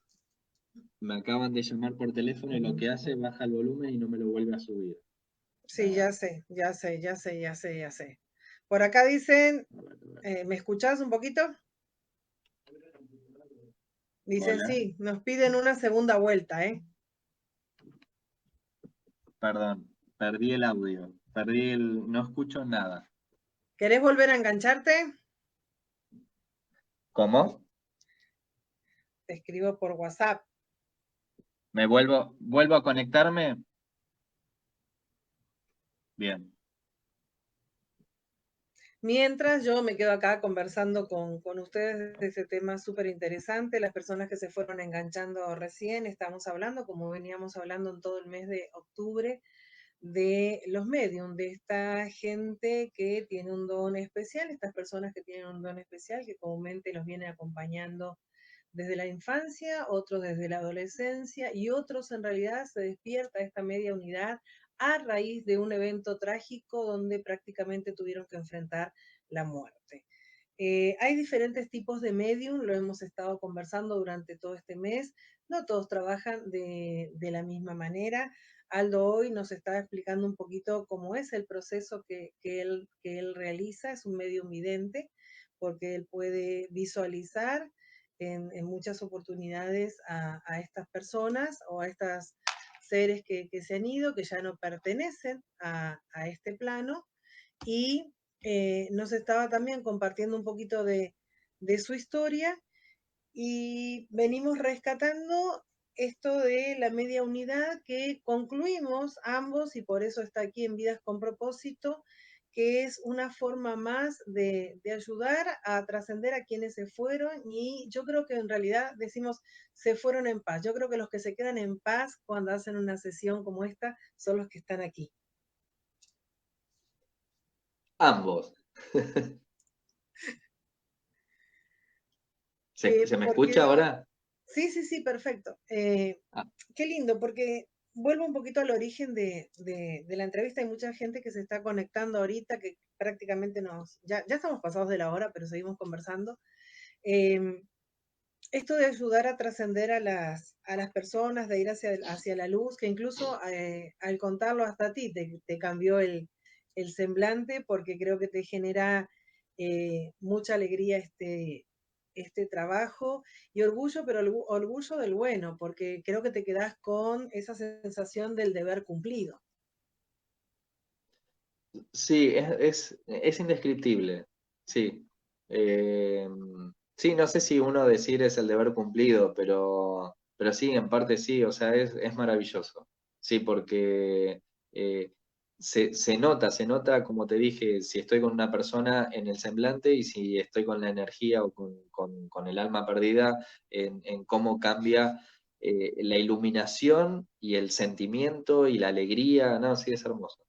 Me acaban de llamar por teléfono y lo que hace baja el volumen y no me lo vuelve a subir. sí, ya sé, ya sé, ya sé, ya sé, ya sé. Por acá dicen, A ver, a ver. ¿me escuchás un poquito? Dicen, Hola, sí, nos piden una segunda vuelta, ¿eh? perdón, perdí el audio, no escucho nada. ¿Querés volver a engancharte? ¿Cómo? Te escribo por WhatsApp. Vuelvo a conectarme? Bien. Mientras yo me quedo acá conversando con ustedes de este tema súper interesante, las personas que se fueron enganchando recién, estamos hablando, como veníamos hablando en todo el mes de octubre, de los medium, de esta gente que tiene un don especial, estas personas que tienen un don especial, que comúnmente los viene acompañando desde la infancia, otros desde la adolescencia y otros en realidad se despierta esta media unidad a raíz de un evento trágico donde prácticamente tuvieron que enfrentar la muerte. Hay diferentes tipos de medium, lo hemos estado conversando durante todo este mes, no todos trabajan de la misma manera. Aldo hoy nos está explicando un poquito cómo es el proceso que él realiza, es un medium vidente, porque él puede visualizar en muchas oportunidades a estas personas o a estas seres que se han ido, que ya no pertenecen a este plano, y nos estaba también compartiendo un poquito de su historia y venimos rescatando esto de la media unidad que concluimos ambos y por eso está aquí en Vidas con Propósito, que es una forma más de ayudar a trascender a quienes se fueron y yo creo que en realidad decimos se fueron en paz. Yo creo que los que se quedan en paz cuando hacen una sesión como esta son los que están aquí. Ambos. ¿Se me Porque escucha yo, ahora? sí, sí, sí, perfecto. Ah, Qué lindo, porque vuelvo un poquito al origen de la entrevista. Hay mucha gente que se está conectando ahorita, que prácticamente ya estamos pasados de la hora, pero seguimos conversando. Eh, Esto de ayudar a trascender a las personas, de ir hacia la luz, que incluso al contarlo hasta a ti te cambió el semblante, porque creo que te genera mucha alegría este trabajo y orgullo, pero orgullo del bueno, porque creo que te quedas con esa sensación del deber cumplido. sí, es indescriptible. Sí. Eh, sí, no sé si uno decir es el deber cumplido, pero sí, en parte sí, o sea, es maravilloso. Sí, porque eh, se nota, como te dije, si estoy con una persona en el semblante y si estoy con la energía o con el alma perdida, en cómo cambia la iluminación y el sentimiento y la alegría. No, sí, es hermoso.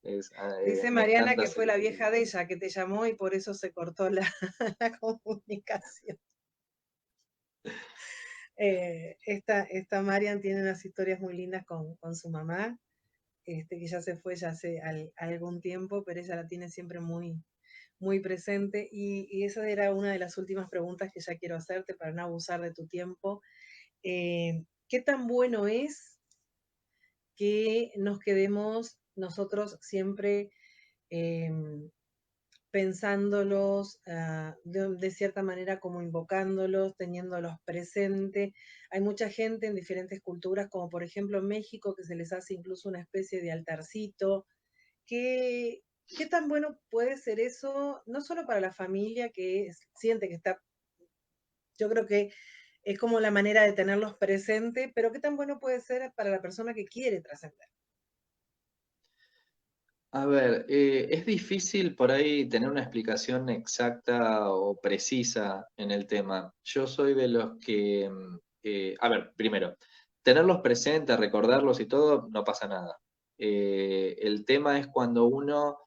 Dice Me Mariana encanta que hacer fue la este vieja tipo. de ella que te llamó y por eso se cortó la comunicación. Esta Marian tiene unas historias muy lindas con su mamá, que ya se fue ya hace algún tiempo, pero ella la tiene siempre muy presente. Y esa era una de las últimas preguntas que ya quiero hacerte para no abusar de tu tiempo. ¿Qué tan bueno es que nos quedemos nosotros siempre eh, pensándolos, de cierta manera como invocándolos, teniéndolos presente? Hay mucha gente en diferentes culturas, como por ejemplo en México, que se les hace incluso una especie de altarcito. ¿Qué, qué tan bueno puede ser eso, no solo para la familia que siente que está, yo creo que es como la manera de tenerlos presentes, pero qué tan bueno puede ser para la persona que quiere trascender? A ver, es difícil por ahí tener una explicación exacta o precisa en el tema. Yo soy de los que, a ver, primero, tenerlos presentes, recordarlos y todo, no pasa nada. El tema es cuando uno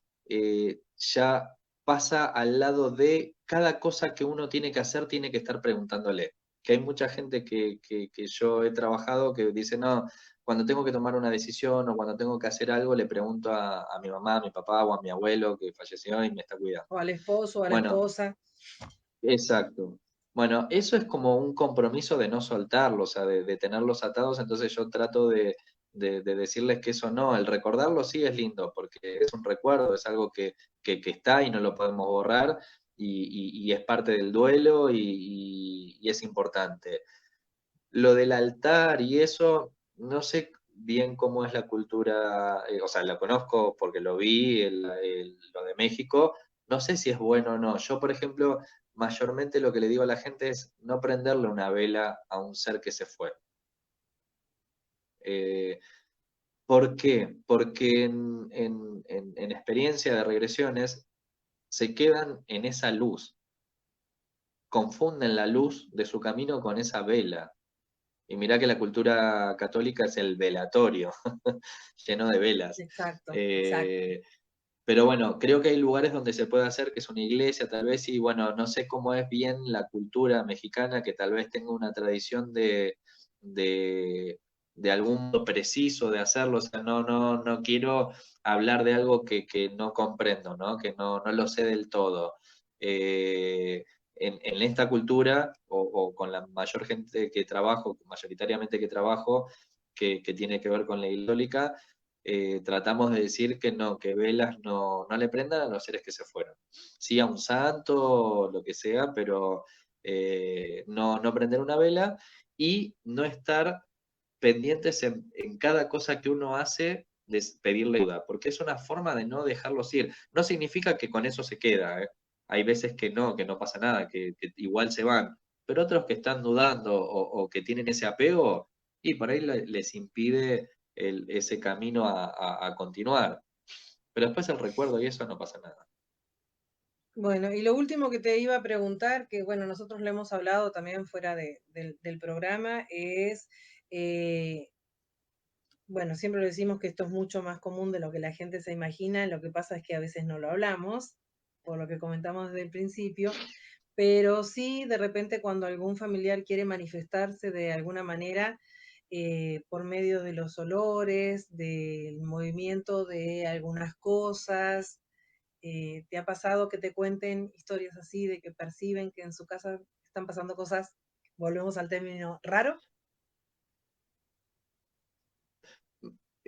ya pasa al lado de cada cosa que uno tiene que hacer, tiene que estar preguntándole. Que hay mucha gente que yo he trabajado que dice, no, cuando tengo que tomar una decisión o cuando tengo que hacer algo, le pregunto a mi mamá, a mi papá o a mi abuelo que falleció y me está cuidando. O al esposo o a la Bueno, esposa. exacto. Bueno, eso es como un compromiso de no soltarlos, o sea, de tenerlos atados, entonces yo trato de decirles que eso no, el recordarlo sí es lindo, porque es un recuerdo, es algo que está y no lo podemos borrar, y es parte del duelo y es importante. Lo del altar y eso, no sé bien cómo es la cultura, o sea, lo conozco porque lo vi, lo de México, no sé si es bueno o no. Yo, por ejemplo, mayormente lo que le digo a la gente es no prenderle una vela a un ser que se fue. Eh, ¿Por qué? Porque en experiencia de regresiones se quedan en esa luz, confunden la luz de su camino con esa vela. Y mirá que la cultura católica es el velatorio, lleno de velas. Exacto, exacto. Eh, Pero bueno, creo que hay lugares donde se puede hacer, que es una iglesia tal vez, y bueno, no sé cómo es bien la cultura mexicana, que tal vez tenga una tradición de, de algún modo preciso de hacerlo, o sea, no quiero hablar de algo que no comprendo, ¿no? Que no lo sé del todo. En esta cultura, o con la mayor gente que trabajo, mayoritariamente que trabajo, que tiene que ver con la iglesia católica, tratamos de decir que no, que velas no le prendan a los seres que se fueron. Sí, a un santo, lo que sea, pero no prender una vela y no estar pendientes en cada cosa que uno hace de pedirle ayuda, porque es una forma de no dejarlos ir. No significa que con eso se queda, ¿eh? Hay veces que no pasa nada, que igual se van, pero otros que están dudando o que tienen ese apego, y por ahí les impide ese camino a continuar. Pero después el recuerdo y eso no pasa nada. Bueno, y lo último que te iba a preguntar, que bueno, nosotros lo hemos hablado también fuera del programa, es, eh, bueno, siempre lo decimos que esto es mucho más común de lo que la gente se imagina, lo que pasa es que a veces no lo hablamos, por lo que comentamos desde el principio, pero sí de repente cuando algún familiar quiere manifestarse de alguna manera, por medio de los olores, del movimiento de algunas cosas, ¿te ha pasado que te cuenten historias así de que perciben que en su casa están pasando cosas, volvemos al término raro?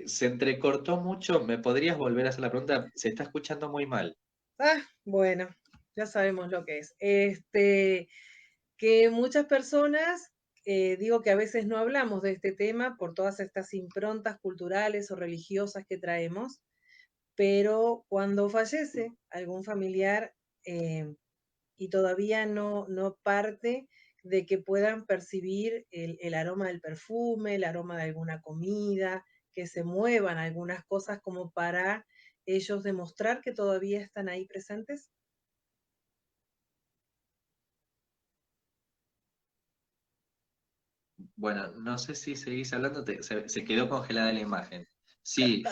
Se entrecortó mucho, ¿me podrías volver a hacer la pregunta? Se está escuchando muy mal. Ah, bueno, ya sabemos lo que es. Que muchas personas, digo que a veces no hablamos de este tema por todas estas improntas culturales o religiosas que traemos, pero cuando fallece algún familiar, y todavía no parte de que puedan percibir el aroma del perfume, el aroma de alguna comida, que se muevan algunas cosas como para ellos demostrar que todavía están ahí presentes. Bueno, no sé si seguís hablando, se quedó congelada la imagen. Sí,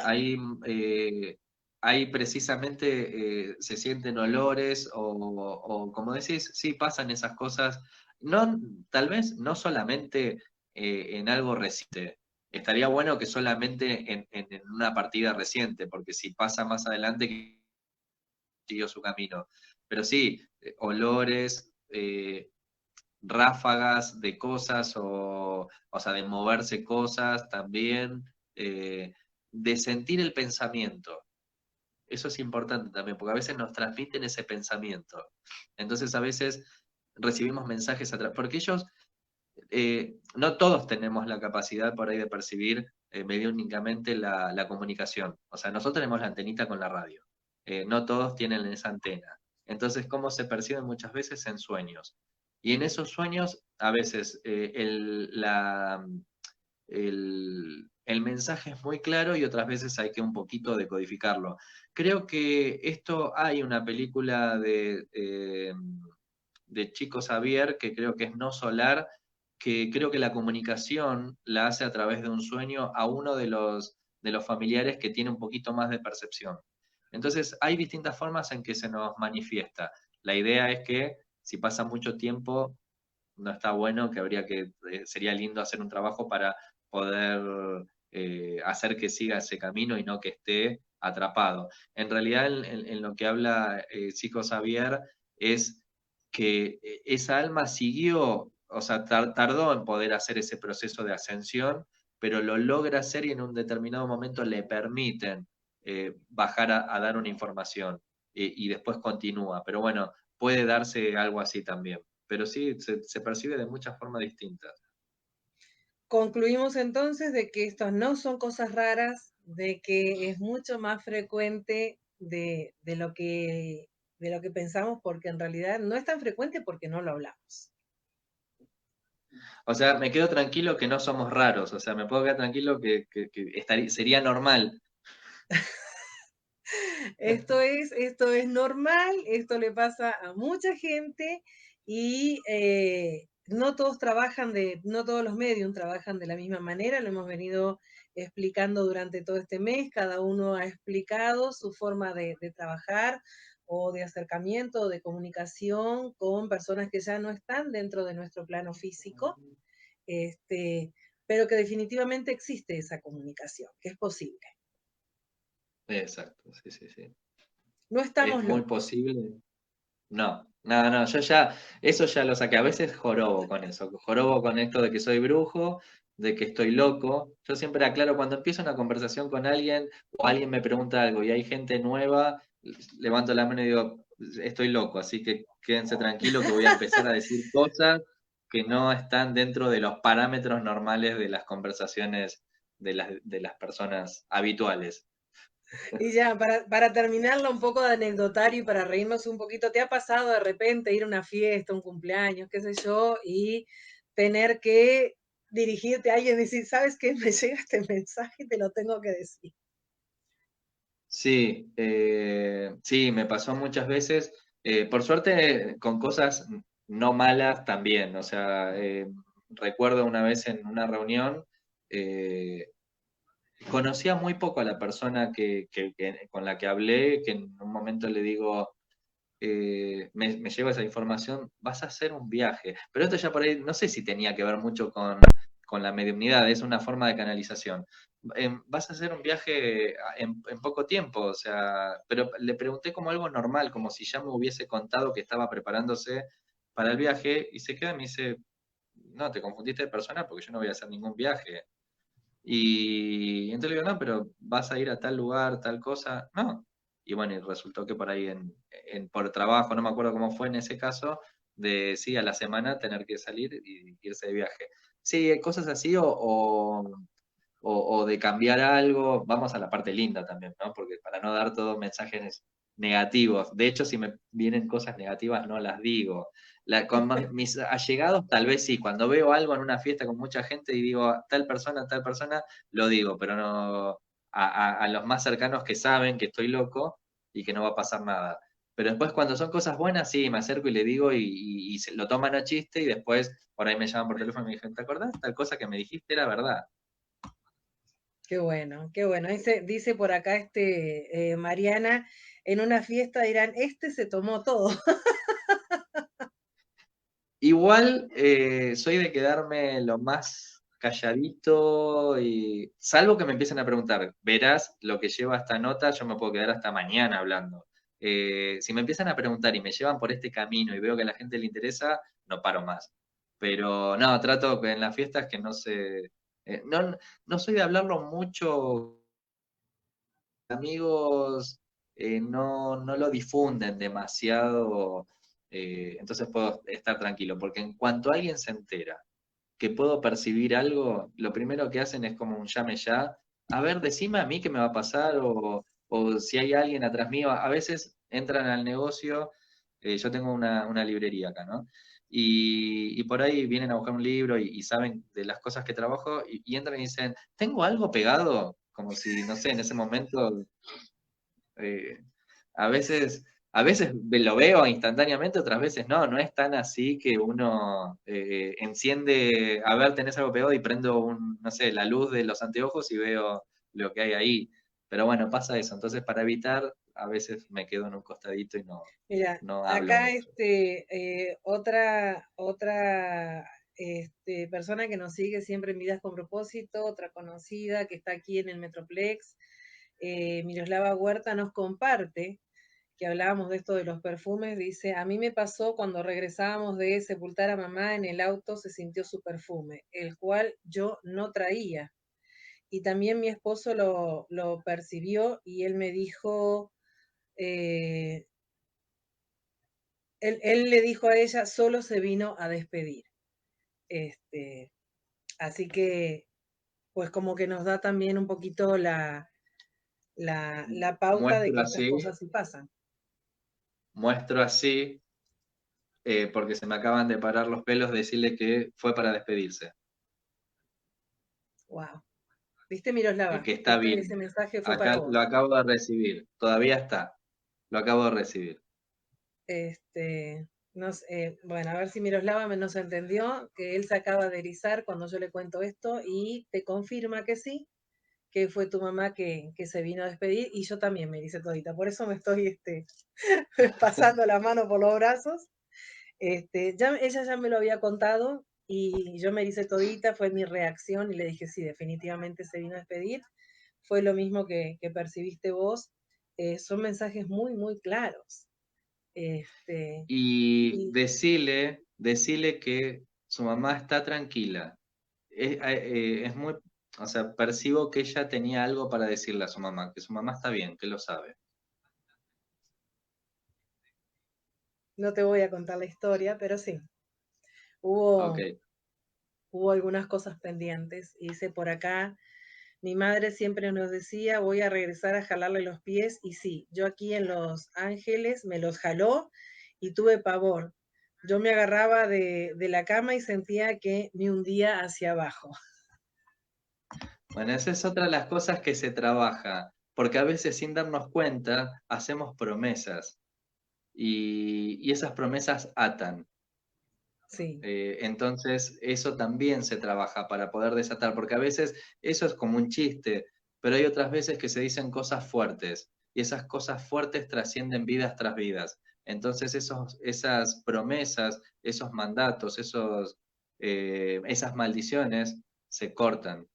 hay precisamente, se sienten olores o como decís, sí, pasan esas cosas. No, tal vez no solamente en algo reciente. Estaría bueno que solamente en una partida reciente, porque si pasa más adelante, siguió su camino. Pero sí, olores, ráfagas de cosas o sea, de moverse cosas también, de sentir el pensamiento. Eso es importante también, porque a veces nos transmiten ese pensamiento. Entonces a veces recibimos mensajes atrás, porque ellos, no todos tenemos la capacidad por ahí de percibir mediúnicamente la comunicación. O sea, nosotros tenemos la antenita con la radio. No todos tienen esa antena. Entonces, ¿cómo se perciben muchas veces en sueños? Y en esos sueños, a veces el mensaje es muy claro y otras veces hay que un poquito decodificarlo. Creo que esto hay una película de Chico Xavier, que creo que es No Solar, que creo que la comunicación la hace a través de un sueño a uno de los familiares que tiene un poquito más de percepción. Entonces, hay distintas formas en que se nos manifiesta. La idea es que si pasa mucho tiempo, no está bueno, que sería lindo hacer un trabajo para poder hacer que siga ese camino y no que esté atrapado. En realidad, en lo que habla Chico Xavier es que esa alma siguió, o sea, tardó en poder hacer ese proceso de ascensión, pero lo logra hacer y en un determinado momento le permiten bajar a dar una información y después continúa. Pero bueno, puede darse algo así también. Pero sí, se percibe de muchas formas distintas. Concluimos entonces de que estos no son cosas raras, de que es mucho más frecuente de lo que pensamos, porque en realidad no es tan frecuente porque no lo hablamos. O sea, me quedo tranquilo que no somos raros, o sea, me puedo quedar tranquilo que sería normal. Esto es normal, esto le pasa a mucha gente y no todos no todos los medios trabajan de la misma manera, lo hemos venido explicando durante todo este mes, cada uno ha explicado su forma de trabajar o de acercamiento o de comunicación con personas que ya no están dentro de nuestro plano físico, este, pero que definitivamente existe esa comunicación, que es posible. Exacto, sí, sí, sí. No Es estamos muy locos. posible. No, no, no, yo ya, eso ya lo saqué. A veces jorobo con eso, jorobo con esto de que soy brujo, de que estoy loco. Yo siempre aclaro cuando empiezo una conversación con alguien o alguien me pregunta algo y hay gente nueva, levanto la mano y digo, estoy loco, así que quédense tranquilos que voy a empezar a decir cosas que no están dentro de los parámetros normales de las conversaciones de las personas habituales. Y ya, para terminarlo un poco de anecdotario y para reírnos un poquito, ¿te ha pasado de repente ir a una fiesta, un cumpleaños, qué sé yo, y tener que dirigirte a alguien y decir, ¿sabes qué? Me llega este mensaje y te lo tengo que decir. Sí, sí, me pasó muchas veces. Por suerte, con cosas no malas también. O sea, recuerdo una vez en una reunión, eh, conocía muy poco a la persona con la que hablé, que en un momento le digo, me lleva esa información, vas a hacer un viaje. Pero esto ya por ahí, no sé si tenía que ver mucho con la mediunidad, es una forma de canalización. Vas a hacer un viaje en poco tiempo, o sea, pero le pregunté como algo normal, como si ya me hubiese contado que estaba preparándose para el viaje, y se queda y me dice, no, te confundiste de persona porque yo no voy a hacer ningún viaje. Y entonces le digo, no, pero vas a ir a tal lugar, tal cosa. No. Y bueno, y resultó que por ahí por trabajo, no me acuerdo cómo fue en ese caso, de sí, a la semana tener que salir y irse de viaje. Sí, cosas así o de cambiar algo, vamos a la parte linda también, ¿no? Porque para no dar todos mensajes negativos, de hecho, si me vienen cosas negativas, no las digo. Mis allegados, tal vez sí, cuando veo algo en una fiesta con mucha gente y digo tal persona, lo digo, pero no a los más cercanos que saben que estoy loco y que no va a pasar nada. Pero después cuando son cosas buenas, sí, me acerco y le digo y se lo toman a chiste y después por ahí me llaman por teléfono y me dicen, ¿te acordás? Tal cosa que me dijiste era verdad. Qué bueno, qué bueno. Dice por acá Mariana, en una fiesta dirán, este se tomó todo. Igual soy de quedarme lo más calladito y salvo que me empiecen a preguntar, verás lo que lleva esta nota, yo me puedo quedar hasta mañana hablando. Si me empiezan a preguntar y me llevan por este camino y veo que a la gente le interesa, no paro más. Pero no, trato que en las fiestas que no se... no, no soy de hablarlo mucho, amigos no lo difunden demasiado, entonces puedo estar tranquilo, porque en cuanto alguien se entera que puedo percibir algo, lo primero que hacen es como un llame ya, a ver, decime a mí qué me va a pasar o si hay alguien atrás mío, a veces entran al negocio, yo tengo una librería acá, ¿no? Y por ahí vienen a buscar un libro y saben de las cosas que trabajo y entran y dicen, ¿tengo algo pegado? Como si, no sé, en ese momento eh, a veces, a veces lo veo instantáneamente, otras veces no, no es tan así que uno enciende, a ver, tenés algo pegado y prendo no sé, la luz de los anteojos y veo lo que hay ahí. Pero bueno, pasa eso. Entonces, para evitar, a veces me quedo en un costadito y Mira, no hablo acá mucho. otra persona que nos sigue siempre en Vidas con Propósito, otra conocida que está aquí en el Metroplex, Miroslava Huerta nos comparte que hablábamos de esto de los perfumes, dice, a mí me pasó cuando regresábamos de sepultar a mamá en el auto, se sintió su perfume, el cual yo no traía. Y también mi esposo lo percibió y él me dijo, eh, él le dijo a ella, solo se vino a despedir. Este, así que, pues como que nos da también un poquito la pauta de Muestro que estas así, cosas sí pasan. muestro así, porque se me acaban de parar los pelos, decirle que fue para despedirse, Wow. ¿Viste, Miroslava? que está Ese bien. mensaje fue para Acá lo vos. acabo de recibir, todavía está, lo acabo de recibir. Este, Bueno, a ver si Miroslava me nos entendió, que él se acaba de erizar cuando yo le cuento esto y te confirma que sí, que fue tu mamá que se vino a despedir y yo también me ericé todita. Por eso me estoy pasando la mano por los brazos. Ella ya me lo había contado y yo me ericé todita, fue mi reacción y le dije, sí, definitivamente se vino a despedir. Fue lo mismo que percibiste vos. Son mensajes muy, muy claros. Este, Y y decile que su mamá está tranquila. Es muy, o sea, percibo que ella tenía algo para decirle a su mamá, que su mamá está bien, que lo sabe. no te voy a contar la historia, pero sí, Ok. hubo, hubo algunas cosas pendientes. Hice por acá, mi madre siempre nos decía, voy a regresar a jalarle los pies, y sí, yo aquí en Los Ángeles me los jaló y tuve pavor. Yo me agarraba de la cama y sentía que me hundía hacia abajo. Bueno, esa es otra de las cosas que se trabaja, porque a veces sin darnos cuenta hacemos promesas y esas promesas atan. Sí, Entonces, eso también se trabaja para poder desatar, porque a veces eso es como un chiste, pero hay otras veces que se dicen cosas fuertes y esas cosas fuertes trascienden vidas tras vidas. Entonces, esas promesas, esos mandatos, esas maldiciones se cortan.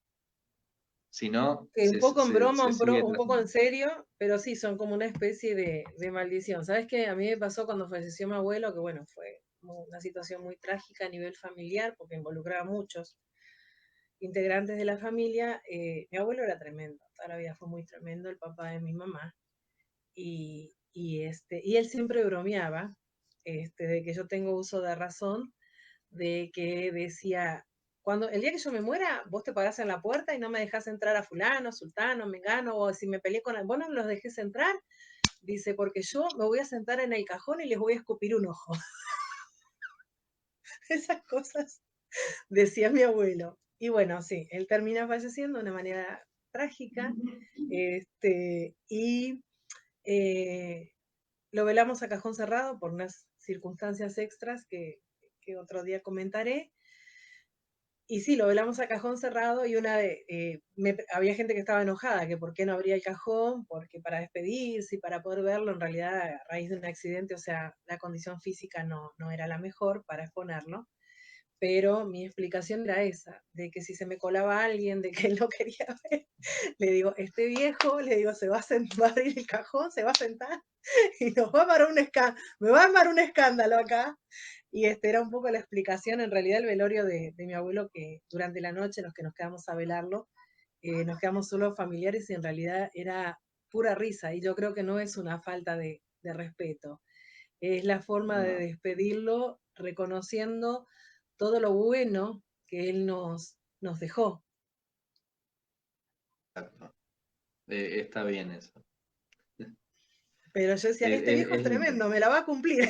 Si no, que un poco en broma, se sigue un poco en trascendiendo. serio, pero sí, son como una especie de maldición. ¿Sabes qué? A mí me pasó cuando falleció mi abuelo, que bueno, fue una situación muy trágica a nivel familiar, porque involucraba a muchos integrantes de la familia. Mi abuelo era tremendo, toda la vida fue muy tremendo, el papá de mi mamá, y él siempre bromeaba, de que yo tengo uso de razón, de que decía, cuando el día que yo me muera, vos te parás en la puerta y no me dejás entrar a fulano, sultano, mengano, o si me peleé con vos no los dejes entrar, dice, porque yo me voy a sentar en el cajón y les voy a escupir un ojo. Esas cosas decía mi abuelo. Y bueno, sí, él termina falleciendo de una manera trágica, y eh, lo velamos a cajón cerrado por unas circunstancias extras que otro día comentaré. Y sí, lo velamos a cajón cerrado y había gente que estaba enojada, que por qué no abría el cajón, porque para despedirse y para poder verlo, en realidad a raíz de un accidente, o sea, la condición física no era la mejor para exponerlo, pero mi explicación era esa, de que si se me colaba alguien, de que él no quería ver, le digo, este viejo, le digo, se va a sentar, va a abrir el cajón, se va a sentar y nos va a armar me va a armar un escándalo acá. Y era un poco la explicación, en realidad el velorio de mi abuelo, que durante la noche los que nos quedamos a velarlo, nos quedamos solo familiares y en realidad era pura risa y yo creo que no es una falta de respeto, es la forma de No, despedirlo reconociendo todo lo bueno que él nos dejó. exacto. Está bien eso. Pero yo decía, este viejo es Es lindo. tremendo, me la va a cumplir.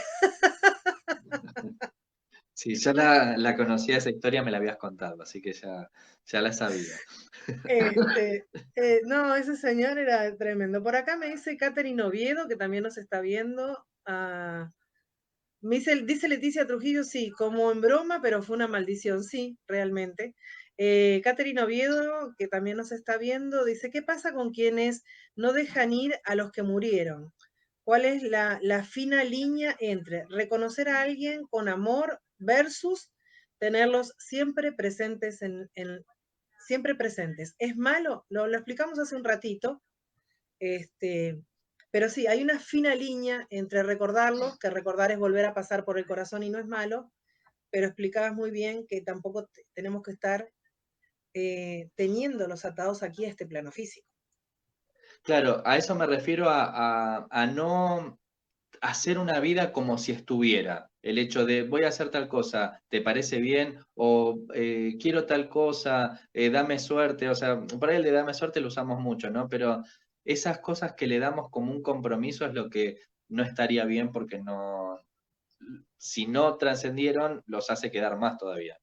Si ya la conocía esa historia, me la habías contado, así que ya la sabía. Este, no, ese señor era tremendo. Por acá me dice Catherine Oviedo, que también nos está viendo. Dice Leticia Trujillo, sí, como en broma, pero fue una maldición, sí, realmente. Catherine Oviedo, que también nos está viendo, dice, ¿qué pasa con quienes no dejan ir a los que murieron? ¿Cuál es la fina línea entre reconocer a alguien con amor versus tenerlos siempre presentes siempre presentes? ¿Es malo? Lo explicamos hace un ratito, este, pero sí, hay una fina línea entre recordarlos, que recordar es volver a pasar por el corazón y no es malo, pero explicabas muy bien que tampoco tenemos que estar teniéndolos atados aquí a este plano físico. Claro, a eso me refiero a no hacer una vida como si estuviera. El hecho de voy a hacer tal cosa, ¿te parece bien? O quiero tal cosa, dame suerte. O sea, por ahí el de dame suerte lo usamos mucho, ¿no? Pero esas cosas que le damos como un compromiso es lo que no estaría bien porque no, si no trascendieron, los hace quedar más todavía.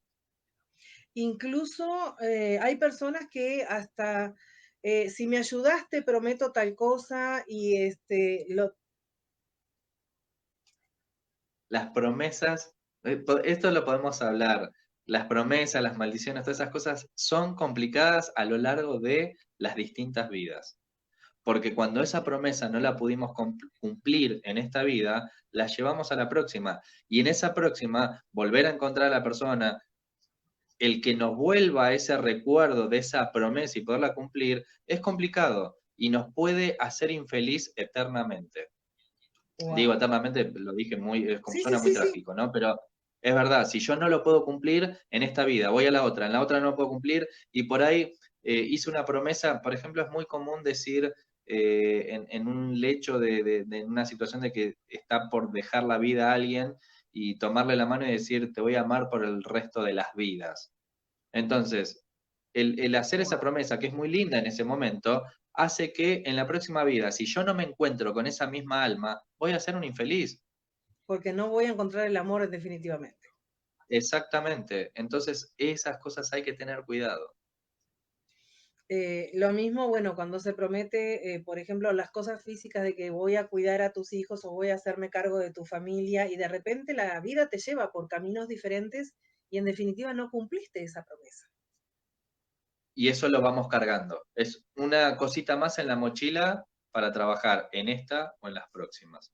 Incluso hay personas que hasta, si me ayudaste, prometo tal cosa, y las promesas, esto lo podemos hablar, las promesas, las maldiciones, todas esas cosas son complicadas a lo largo de las distintas vidas. Porque cuando esa promesa no la pudimos cumplir en esta vida, la llevamos a la próxima. Y en esa próxima, volver a encontrar a la persona, el que nos vuelva a ese recuerdo de esa promesa y poderla cumplir, es complicado y nos puede hacer infeliz eternamente. Digo Wow. eternamente, lo dije muy, como Sí, sí, suena muy sí, sí. trágico, ¿no? Pero es verdad, si yo no lo puedo cumplir en esta vida, voy a la otra, en la otra no lo puedo cumplir, y por ahí hice una promesa, por ejemplo, es muy común decir en un lecho de una situación de que está por dejar la vida a alguien y tomarle la mano y decir, te voy a amar por el resto de las vidas. Entonces, el hacer esa Wow. promesa, que es muy linda en ese momento, hace que en la próxima vida, si yo no me encuentro con esa misma alma, voy a ser un infeliz. Porque no voy a encontrar el amor definitivamente. Exactamente. Entonces, esas cosas hay que tener cuidado. Lo mismo, bueno, cuando se promete, por ejemplo, las cosas físicas de que voy a cuidar a tus hijos o voy a hacerme cargo de tu familia y de repente la vida te lleva por caminos diferentes y en definitiva no cumpliste esa promesa. Y eso lo vamos cargando. Es una cosita más en la mochila para trabajar en esta o en las próximas.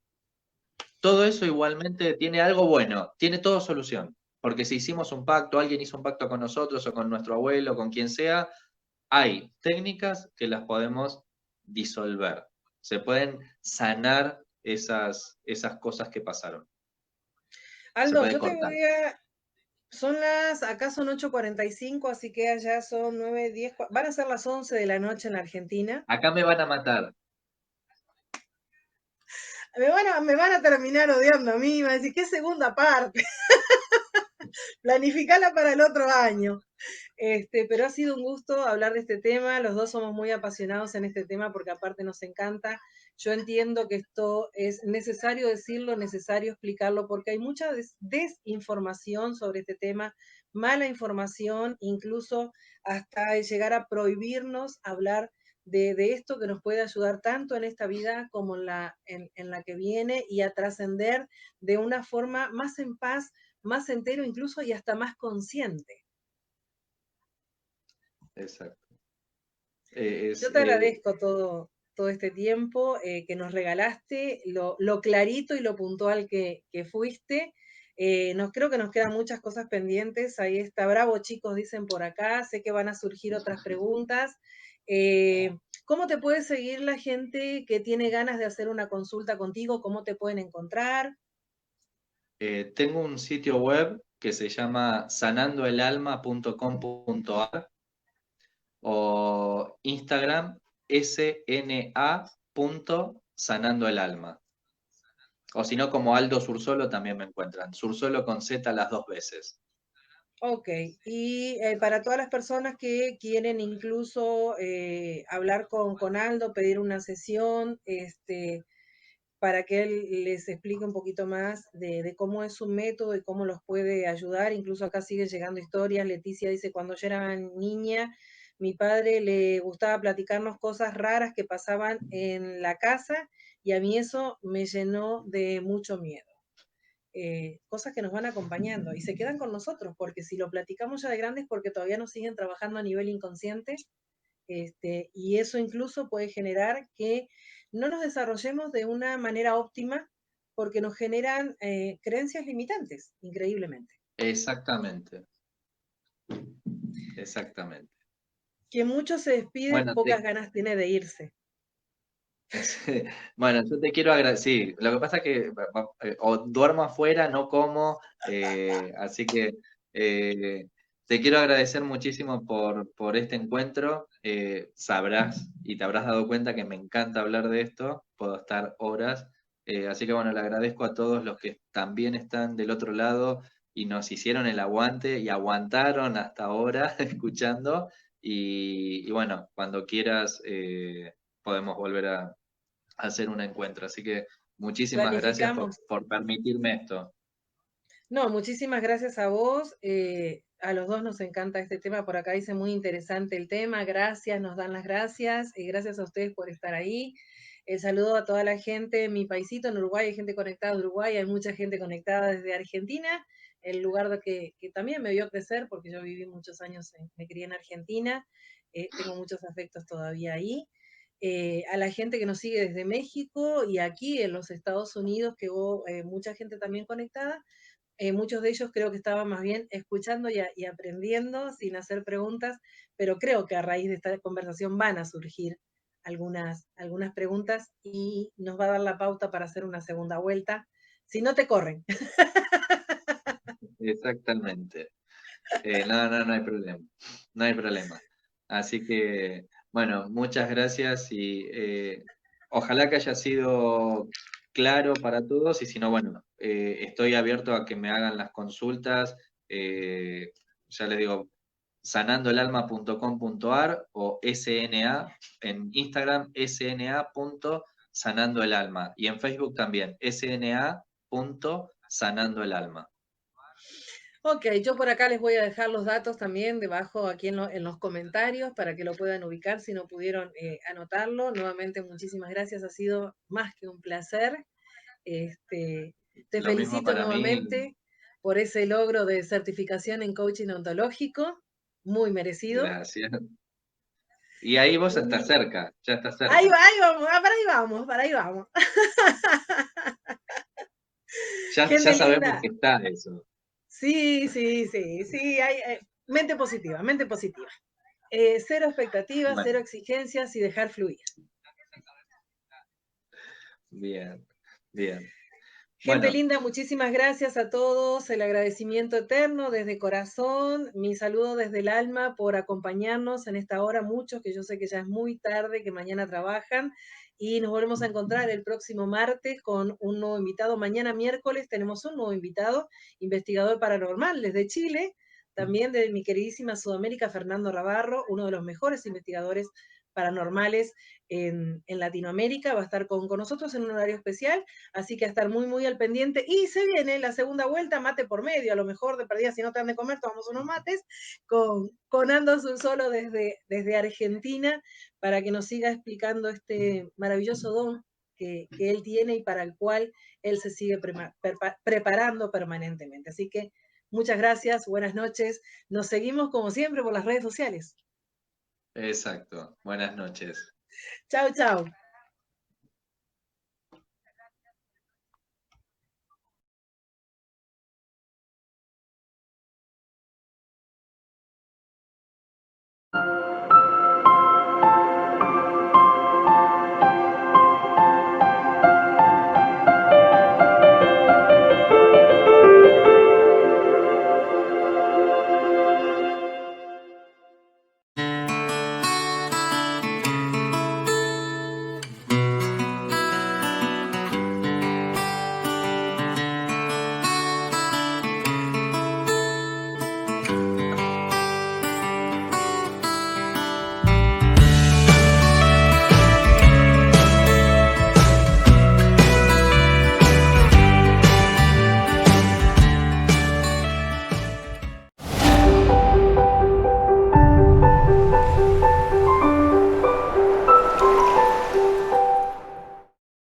Todo eso igualmente tiene algo bueno, tiene todo solución. Porque si hicimos un pacto, alguien hizo un pacto con nosotros o con nuestro abuelo, con quien sea, hay técnicas que las podemos disolver. Se pueden sanar esas cosas que pasaron. Se Aldo, puede yo te cortar. voy a... acá son 8:45, así que allá son 9, 10, van a ser las 11 de la noche en la Argentina. Acá me van a matar. Me van a terminar odiando a mí, me van a decir, ¿qué segunda parte? Planificala para el otro año. Pero ha sido un gusto hablar de este tema. Los dos somos muy apasionados en este tema porque aparte nos encanta. Yo entiendo que esto es necesario decirlo, necesario explicarlo, porque hay mucha desinformación sobre este tema, mala información, incluso hasta llegar a prohibirnos hablar de esto que nos puede ayudar tanto en esta vida como en la que viene y a trascender de una forma más en paz, más entero incluso y hasta más consciente. Exacto. Yo te agradezco todo este tiempo que nos regalaste, lo clarito y lo puntual que fuiste. Creo que nos quedan muchas cosas pendientes. Ahí está, bravo chicos, dicen por acá. Sé que van a surgir otras preguntas. Eh, ¿Cómo te puede seguir la gente que tiene ganas de hacer una consulta contigo? ¿Cómo te pueden encontrar? Tengo un sitio web que se llama sanandoelalma.com.ar o Instagram sna.sanandoelalma. O si no, como Aldo Sursolo también me encuentran. Sursolo con Z las dos veces. Ok, y para todas las personas que quieren incluso hablar con Aldo, pedir una sesión, para que él les explique un poquito más de cómo es su método y cómo los puede ayudar. Incluso acá siguen llegando historias. Leticia dice, cuando yo era niña, mi padre le gustaba platicarnos cosas raras que pasaban en la casa y a mí eso me llenó de mucho miedo. Cosas que nos van acompañando y se quedan con nosotros, porque si lo platicamos ya de grandes, porque todavía nos siguen trabajando a nivel inconsciente, y eso incluso puede generar que no nos desarrollemos de una manera óptima, porque nos generan creencias limitantes, increíblemente. Exactamente, exactamente. Que mucho se despide, Bueno, pocas ganas tiene de irse. sí, bueno, yo te quiero agradecer. Sí, lo que pasa es que o duermo afuera, no como, así que eh, te quiero agradecer muchísimo por este encuentro. Sabrás y te habrás dado cuenta que me encanta hablar de esto, puedo estar horas. Así que bueno, le agradezco a todos los que también están del otro lado y nos hicieron el aguante y aguantaron hasta ahora escuchando. Y bueno, cuando quieras podemos volver a hacer un encuentro. Así que muchísimas gracias Planificamos. por permitirme esto. No, muchísimas gracias a vos. A los dos nos encanta este tema. Por acá dice muy interesante el tema. Gracias, nos dan las gracias. Y gracias a ustedes por estar ahí. El saludo a toda la gente en mi paisito, en Uruguay, hay gente conectada de Uruguay, hay mucha gente conectada desde Argentina, el lugar que también me vio crecer, porque yo viví muchos años, me crié en Argentina, tengo muchos afectos todavía ahí. A la gente que nos sigue desde México y aquí en los Estados Unidos, que hubo mucha gente también conectada. Muchos de ellos creo que estaban más bien escuchando y aprendiendo sin hacer preguntas, pero creo que a raíz de esta conversación van a surgir algunas preguntas y nos va a dar la pauta para hacer una segunda vuelta. Si no te corren. Exactamente. No hay problema. No hay problema. Así que, bueno, muchas gracias y ojalá que haya sido claro para todos y si no, bueno, estoy abierto a que me hagan las consultas. Ya les digo, sanandoelalma.com.ar o SNA en Instagram, sna.sanandoelalma y en Facebook también, sna.sanandoelalma. Ok, yo por acá les voy a dejar los datos también debajo aquí en los comentarios para que lo puedan ubicar si no pudieron anotarlo. Nuevamente, muchísimas gracias, ha sido más que un placer. Te Lo mismo felicito para mí. nuevamente por ese logro de certificación en coaching ontológico, muy merecido. Gracias. Y ahí vos estás Y cerca, ya estás ahí, cerca. ahí vamos, para ahí vamos, para ahí vamos. Ya Gente sabemos linda. que está eso. Sí, sí, sí, sí, hay, mente positiva, mente positiva. Cero expectativas, Bueno, cero exigencias y dejar fluir. bien, bien. Gente Bueno, linda, muchísimas gracias a todos, el agradecimiento eterno desde corazón, mi saludo desde el alma por acompañarnos en esta hora, muchos que yo sé que ya es muy tarde, que mañana trabajan y nos volvemos a encontrar el próximo martes con un nuevo invitado. Mañana miércoles tenemos un nuevo invitado, investigador paranormal desde Chile, también de mi queridísima Sudamérica, Fernando Rabarro, uno de los mejores investigadores paranormales en Latinoamérica, va a estar con nosotros en un horario especial. Así que a estar muy, muy al pendiente. Y se viene la segunda vuelta, mate por medio, a lo mejor de perdida, si no te han de comer, tomamos unos mates, con Ando Solo desde Argentina, para que nos siga explicando este maravilloso don que él tiene y para el cual él se sigue preparando permanentemente. Así que muchas gracias, buenas noches. Nos seguimos como siempre por las redes sociales. exacto. Buenas noches. Chao, chao.